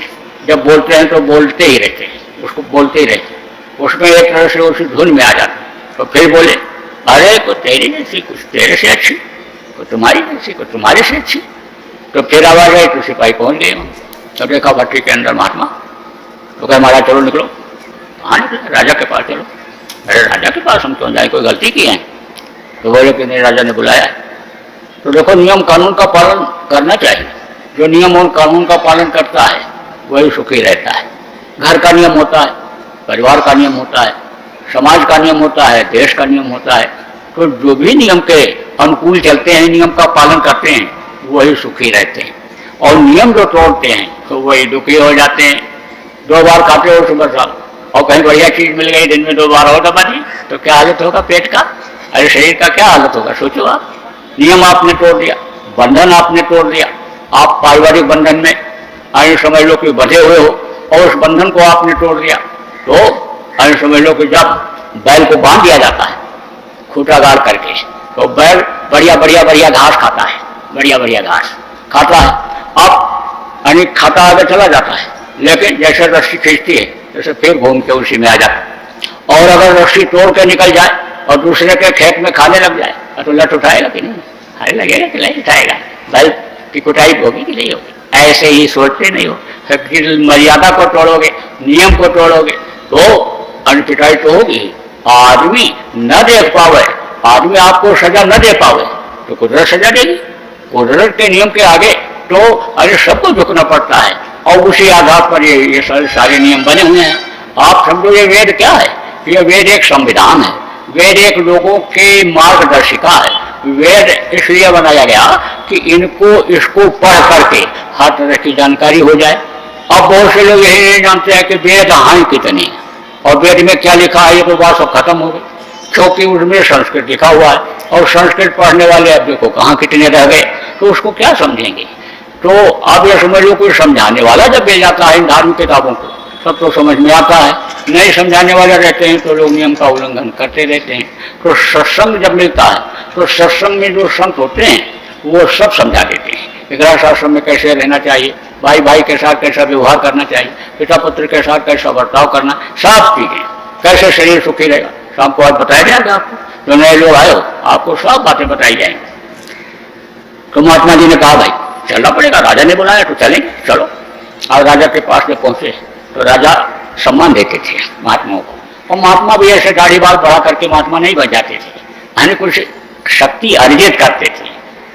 जब बोलते हैं तो बोलते ही रहते हैं, उसको बोलते ही रहते, उसमें एक तरह से उसी धुन में आ जाते। तो फिर बोले, अरे कोई तेरी जैसी, कुछ तेरे से अच्छी, कोई तुम्हारी जैसी, कोई तुम्हारे से अच्छी। तो फिर आवाज आई तो सिपाही पहुंच गए। तो देखा भट्टी के अंदर महात्मा, तो कहे महाराज चलो निकलो। कहाँ निकले, राजा के पास चलो। अरे राजा के पास हम क्यों जाए, कोई गलती की है। तो बोले कि नहीं राजा ने बुलाया है। तो देखो नियम कानून का पालन करना चाहिए, जो नियम और कानून का पालन करता है वही सुखी रहता है। घर का नियम होता है, परिवार का नियम होता है, समाज का नियम होता है, देश का नियम होता है। तो जो भी नियम के अनुकूल चलते हैं, नियम का पालन करते हैं, वही सुखी रहते हैं। और नियम जो तोड़ते हैं तो वही दुखी हो जाते हैं। 2 बार खाते हो सुबह शाम और कहीं बढ़िया चीज मिल गई दिन में 2 बार और दबा दी तो क्या हालत होगा पेट का, अरे शरीर का क्या हालत होगा। सोचो आप, नियम आपने तोड़ दिया, बंधन आपने तोड़ दिया, आप पारिवारिक बंधन में आए समझ लो कि बंधे हुए हो और उस बंधन को आपने तोड़ दिया। तो आए समझ लो कि जब बैल को बांध दिया जाता है खूंटा गाड़ करके, तो बैल बढ़िया घास खाता है, बढ़िया घास खाता है। अब अनेक खाता आगे चला जाता है, लेकिन जैसे रस्सी खींचती है जैसे फिर घूम के उसी में आ जाता है। और अगर रस्सी तोड़ के निकल जाए और दूसरे के खेत में खाने लग जाए तो लट उठाएगा कि नहीं, हाय लगेगा कि नहीं उठाएगा, बैल की कुटाई होगी कि नहीं होगी। ऐसे ही सोचते नहीं हो कि मर्यादा को तोड़ोगे, नियम को तोड़ोगे तो अनपिटाई तो होगी। आदमी न देख पावे, आदमी आपको सजा न दे पावे तो कुदरत सजा देगी। कुदरत के नियम के आगे तो अरे सबको झुकना पड़ता है और उसी आधार पर ये सारे नियम बने हुए हैं। आप समझो ये वेद क्या है, ये वेद एक संविधान है, वेद एक लोगों की मार्गदर्शिका है। वेद इसलिए बनाया गया कि इसको पढ़ करके हर तरह की जानकारी हो जाए। अब बहुत से लोग यही नहीं जानते हैं कि वेद हैं कितने और वेद में क्या लिखा है, ये तो बात सब खत्म हो गई, क्योंकि उसमें संस्कृत लिखा हुआ है और संस्कृत पढ़ने वाले अब देखो कहाँ कितने रह गए, तो उसको क्या समझेंगे। तो आप ये समझ लो कोई समझाने वाला जब मिल जाता है इन धार्मिक किताबों को सब तो समझ में आता है, नहीं समझाने वाले रहते हैं तो लोग नियम का उल्लंघन करते रहते हैं। तो सत्संग जब मिलता है तो सत्संग में जो संत होते हैं वो सब समझा देते हैं। गृहस्थ आश्रम में कैसे रहना चाहिए, भाई भाई के साथ कैसा व्यवहार करना चाहिए, पिता पुत्र के साथ कैसा बर्ताव करना, सब चीजें, कैसे शरीर सुखी रहेगा, शाम को आज बताया जाएगा आपको। जो नए लोग आए हो आपको सब बातें बताई जाएंगी। तो महात्मा जी ने कहा भाई चलना पड़ेगा, राजा ने बुलाया तो चलेंगे, चलो। और राजा के पास में पहुंचे तो राजा सम्मान देते थे महात्माओं को, और महात्मा भी ऐसे दाढ़ी बाल बढ़ा करके महात्मा नहीं बन जाते थे, यानी कुछ शक्ति अर्जित करते थे।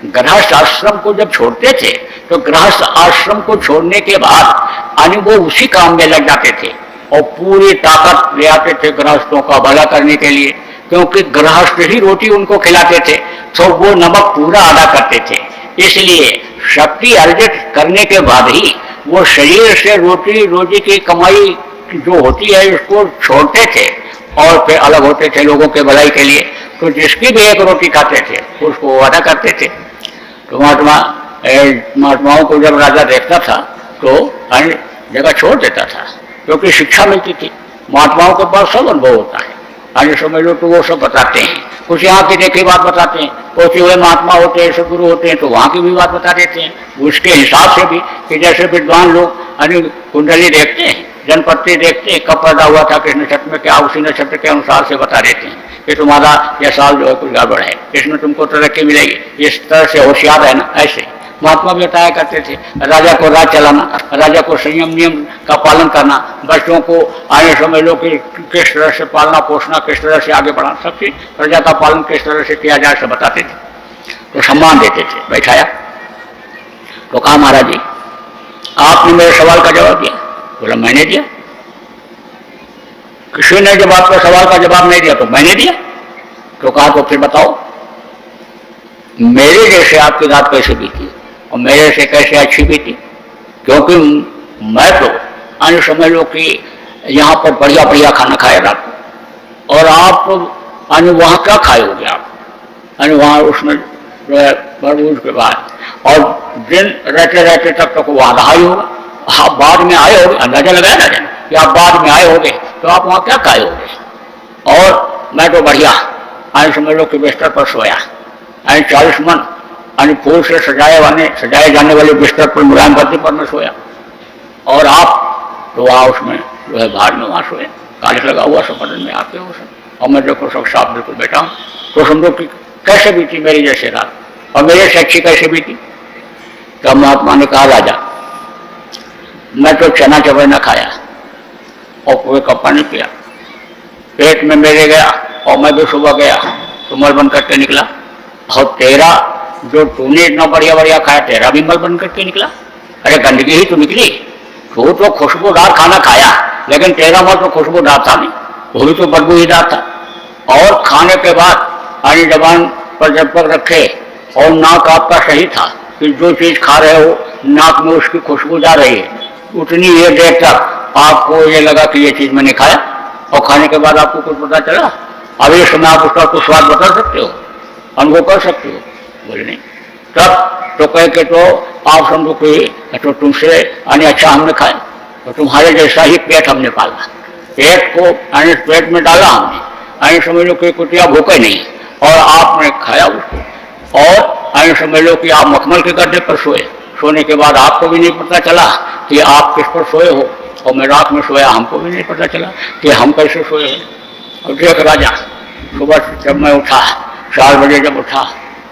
गृहस्थ आश्रम को जब छोड़ते थे तो गृहस्थ आश्रम को छोड़ने के बाद यानी वो उसी काम में लग जाते थे और पूरी ताकत ले आते थे गृहस्थों का भला करने के लिए, क्योंकि गृहस्थ ही रोटी उनको खिलाते थे तो वो नमक पूरा अदा करते थे। इसलिए शक्ति अर्जित करने के बाद ही वो शरीर से रोटी रोजी की कमाई जो होती है उसको छोड़ते थे और फिर अलग होते थे लोगों के भलाई के लिए। तो जिसकी भी एक रोटी खाते थे उसको अदा करते थे। तो महात्माओं को जब राजा देखता था तो अन्य जगह छोड़ देता था, क्योंकि शिक्षा मिलती थी। महात्माओं के पास सब अनुभव होता है, अन्य समझ लो तो वो सब बताते हैं। कुछ यहाँ की देखी बात बताते हैं, कुछ हुए महात्मा होते हैं, सदगुरु होते हैं तो वहाँ की भी बात बता देते हैं उसके हिसाब से भी, कि जैसे विद्वान लोग अन्य कुंडली देखते हैं, जनपत्ति देखते हैं, कब पैदा हुआ था, किस नक्षत्र में क्या, उसी नक्षत्र के अनुसार से बता देते हैं कि तुम्हारा यह साल जो है कुछ गड़बड़ है, इसमें तुमको तरक्की मिलेगी। इस तरह से होशियार है ना, ऐसे महात्मा भी बताया करते थे। राजा को राज चलाना, राजा को संयम नियम का पालन करना, बच्चों को आने समझ लो कि किस तरह से पालना पोषना, किस तरह से आगे बढ़ाना, सब चीज प्रजा का पालन किस तरह से किया जाए सब बताते थे। तो सम्मान देते थे। बैठाया तो कहा महाराज जी आपने मेरे सवाल का जवाब दिया। बोला मैंने दिया। किसी ने जब आपका सवाल का जवाब नहीं दिया तो मैंने दिया। तो कहा तो फिर बताओ मेरे जैसे आपकी रात कैसे बीती और मेरे से कैसे अच्छी बीती, क्योंकि मैं तो अन्य समझ लो कि यहाँ पर बढ़िया बढ़िया खाना खाया रात को, और आप अन्य वहाँ क्या खाए होगे आप, अन्य वहाँ उसमें जो है बरबूज के बाद, और दिन रहते रहते तक तो वहाँ रहा ही होगा। आप बाद में आए होगे, अंदाजा लगाया ना जाए कि आप बाद में आए होगे तो आप वहाँ क्या खाए होगे। और मैं तो बढ़िया अन्य समझ लो कि बिस्तर पर सोया, 40 मन अन्य फूल से सजाए जाने वाले बिस्तर पर मुलायम गद्दे पर मैं सोया, और आप तो वहाँ उसमें जो है बाहर में वहाँ सोए, कालिख लगा हुआ सब बदन में आपके हो सब, और मैं देखो सब साफ बिल्कुल बैठा हूँ। तो समझो कि कैसे बीती मेरी जैसे रात, और मेरे से अच्छी कैसे बीती। तब महात्मा ने कहा राजा मैं तो चना चवई न खाया और कुएं का पानी पिया, पेट में मेरे गया और मैं भी सुबह गया तो मल बन करके निकला, और तेरा जो तूने इतना बढ़िया बढ़िया खाया तेरा भी मल बन करके निकला। अरे गंदगी ही तो निकली, तू तो खुशबूदार खाना खाया लेकिन तेरा मल तो खुशबूदार था नहीं, वो भी तो बदबूदार था। और खाने के बाद आनी जबान पर जब तक रखे और नाक आपका सही था कि जो चीज खा रहे हो नाक में उसकी खुशबू जा रही है, उतनी ये देर तक आपको ये लगा कि ये चीज मैंने खाया, और खाने के बाद आपको कुछ पता चला। अब इस समय आप उसका कुछ स्वाद बता सकते हो, अनुभव कर सकते हो। बोले नहीं। तब तो कह के तो आप समझो कि तो तुमसे यानी अच्छा हमने खाया, तो तुम्हारे जैसा ही पेट हमने पाला, पेट को यानी पेट में डाला हमने, यानी समझ लो कि कुटिया भूखे नहीं, और आपने खाया उसको। और यानी समझ लो कि आप मखमल के गड्ढे पर सोए, सोने के बाद आपको भी नहीं पता चला कि आप किस पर सोए हो, और मैं रात में सोया हमको भी नहीं पता चला कि हम कैसे सोए हो। और देख राजा सुबह जब मैं उठा 4 बजे जब उठा,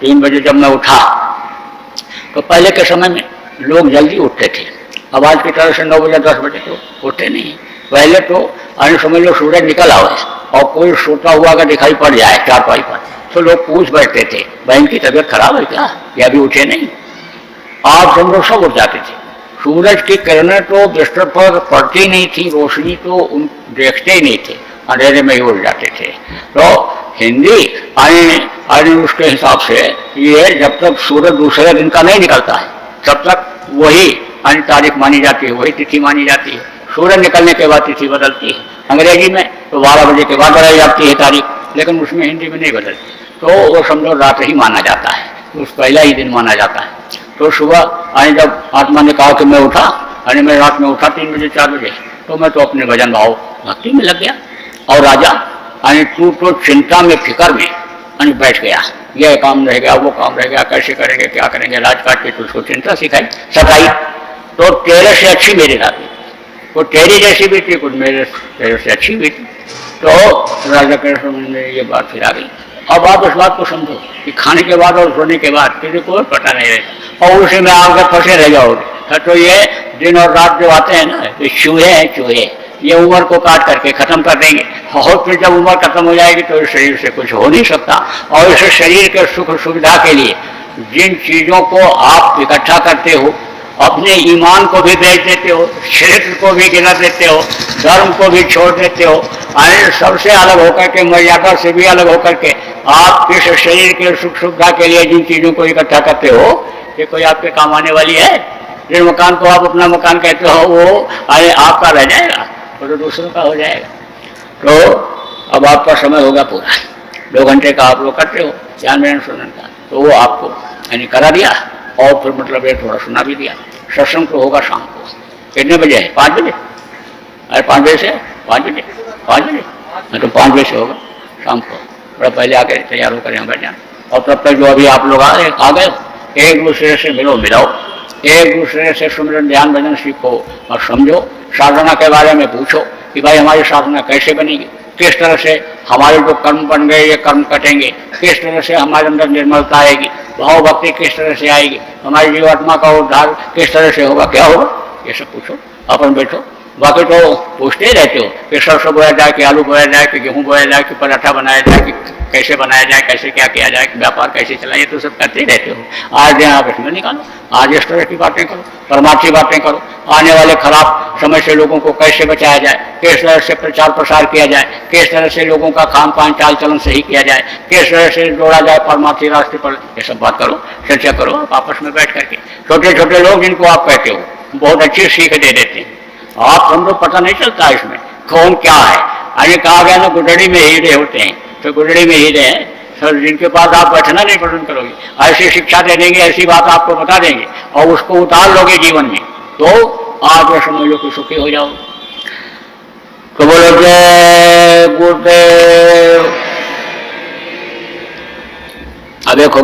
3 बजे जब मैं उठा, तो पहले के समय में लोग जल्दी उठते थे, अब आज की तरह से 9 बजे 10 बजे तो उठते नहीं। पहले तो अन्य समझ लो सूरज निकल आवे और कोई सोता हुआ अगर दिखाई पड़ जाए चारपाई पर तो लोग पूछ बैठते थे बहन की तबीयत खराब है क्या, या अभी उठे नहीं। आप समझो सब उठ जाते थे। सूरज की किरणें तो बिस्तर पर पड़ती नहीं थी, रोशनी तो उन देखते ही नहीं थे, अंधेरे में ही उड़ जाते थे। तो हिंदी आने उसके हिसाब से ये जब तक सूरज दूसरे दिन का नहीं निकलता है तब तक वही अन्य तारीख मानी जाती है, वही तिथि मानी जाती है। सूरज निकलने के बाद तिथि बदलती है। अंग्रेजी में तो 12 बजे के बाद बनाई जाती है तारीख, लेकिन उसमें हिंदी में नहीं बदलती, तो वो समझो रात ही माना जाता है, उस पहला ही दिन माना जाता है। तो सुबह जब आत्मा ने कहा कि मैं उठा, मैं रात में उठा 3 बजे 4 बजे, तो मैं तो अपने भजन भाव भक्ति में लग गया। और राजा तू तो चिंता में फिक्र में बैठ गया, यह काम रह गया वो काम रह गया, कैसे करेंगे क्या करेंगे, राजकाट की तुझको चिंता सताई। तो तेरे से अच्छी मेरी रात बीती, वो तेरी जैसी बीती, कुछ तेरे से अच्छी बीती। तो राजा के समझ में ये बात फिर आ गई। अब आप इस बात को समझो कि खाने के बाद और सोने के बाद किसी को पता नहीं रहेगा और उसी में आकर फंसे रह जाओगे। तो ये दिन और रात जो आते हैं ना, ये चूहे हैं चूहे, ये उम्र को काट करके खत्म कर देंगे, और फिर जब उम्र खत्म हो जाएगी तो इस शरीर से कुछ हो नहीं सकता। और इस शरीर के सुख सुविधा के लिए जिन चीजों को आप इकट्ठा करते हो, अपने ईमान को भी बेच देते हो, चरित्र को भी गिरा देते हो, धर्म को भी छोड़ देते हो, सबसे अलग होकर के, मर्यादा से भी अलग होकर के आप इस शरीर के सुख सुविधा के लिए जिन चीजों को इकट्ठा करते हो, ये कोई आपके काम आने वाली है? जिस मकान को आप अपना मकान कहते हो वो आपका रह जाएगा, वो तो दूसरों का हो जाएगा। तो अब आपका समय होगा पूरा, 2 घंटे का आप लोग करते हो ध्यान में सुनने का, तो वो आपको यानी करा दिया और फिर मतलब ये थोड़ा सुना भी दिया। सत्संग तो होगा शाम को कितने बजे है? 5 बजे। अरे 5 बजे से 5 बजे 5 बजे तो 5 बजे से होगा शाम को। थोड़ा पहले आके तैयार होकर यहाँ बैठ जाना, और तब तक जो अभी आप लोग आ गए एक दूसरे से मिलाओ, एक दूसरे से सुमिरन ध्यान भजन सीखो और समझो। साधना के बारे में पूछो कि भाई हमारी साधना कैसे बनेगी, किस तरह से हमारे जो कर्म बन गए ये कर्म कटेंगे, किस तरह से हमारे अंदर निर्मलता आएगी, भाव भक्ति किस तरह से आएगी, हमारी जीवात्मा का उद्धार किस तरह से होगा, क्या होगा, ये सब पूछो। अपन बैठो, बाकी तो पूछते ही रहते हो कि सरसों बोया जाए कि आलू बोया जाए कि गेहूँ बोया जाए कि पराठा बनाया जाए कि कैसे बनाया जाए, कैसे क्या किया जाए, व्यापार कैसे चलाइए, तो सब करते ही रहते हो। आज दिन आप इसमें निकालो, आज इस तरह की बातें करो, परमार्थी बातें करो, आने वाले खराब समय से लोगों को कैसे बचाया जाए, किस तरह से प्रचार प्रसार किया जाए, किस तरह से लोगों का खान पान चाल चलन सही किया जाए, किस तरह से जोड़ा जाए परमार्थी रास्ते पर, ये सब बात करो, चर्चा करो आप आपस में बैठ करके। छोटे छोटे लोग जिनको आप कहते हो बहुत अच्छी सीख दे देते हैं, आप हमको पता नहीं चलता इसमें कौन क्या है। अरे कहा गया ना गुडड़ी में हीरे होते हैं, तो गुडड़ी में हीरे हैं सर, जिनके पास आप बैठना नहीं पसंद करोगे, ऐसी शिक्षा दे देंगे, ऐसी बात आपको बता देंगे और उसको उतार लोगे जीवन में, तो आप ये समझ लो कि सुखी हो जाओ। तो बोलो जय गुरुदेव। अब एक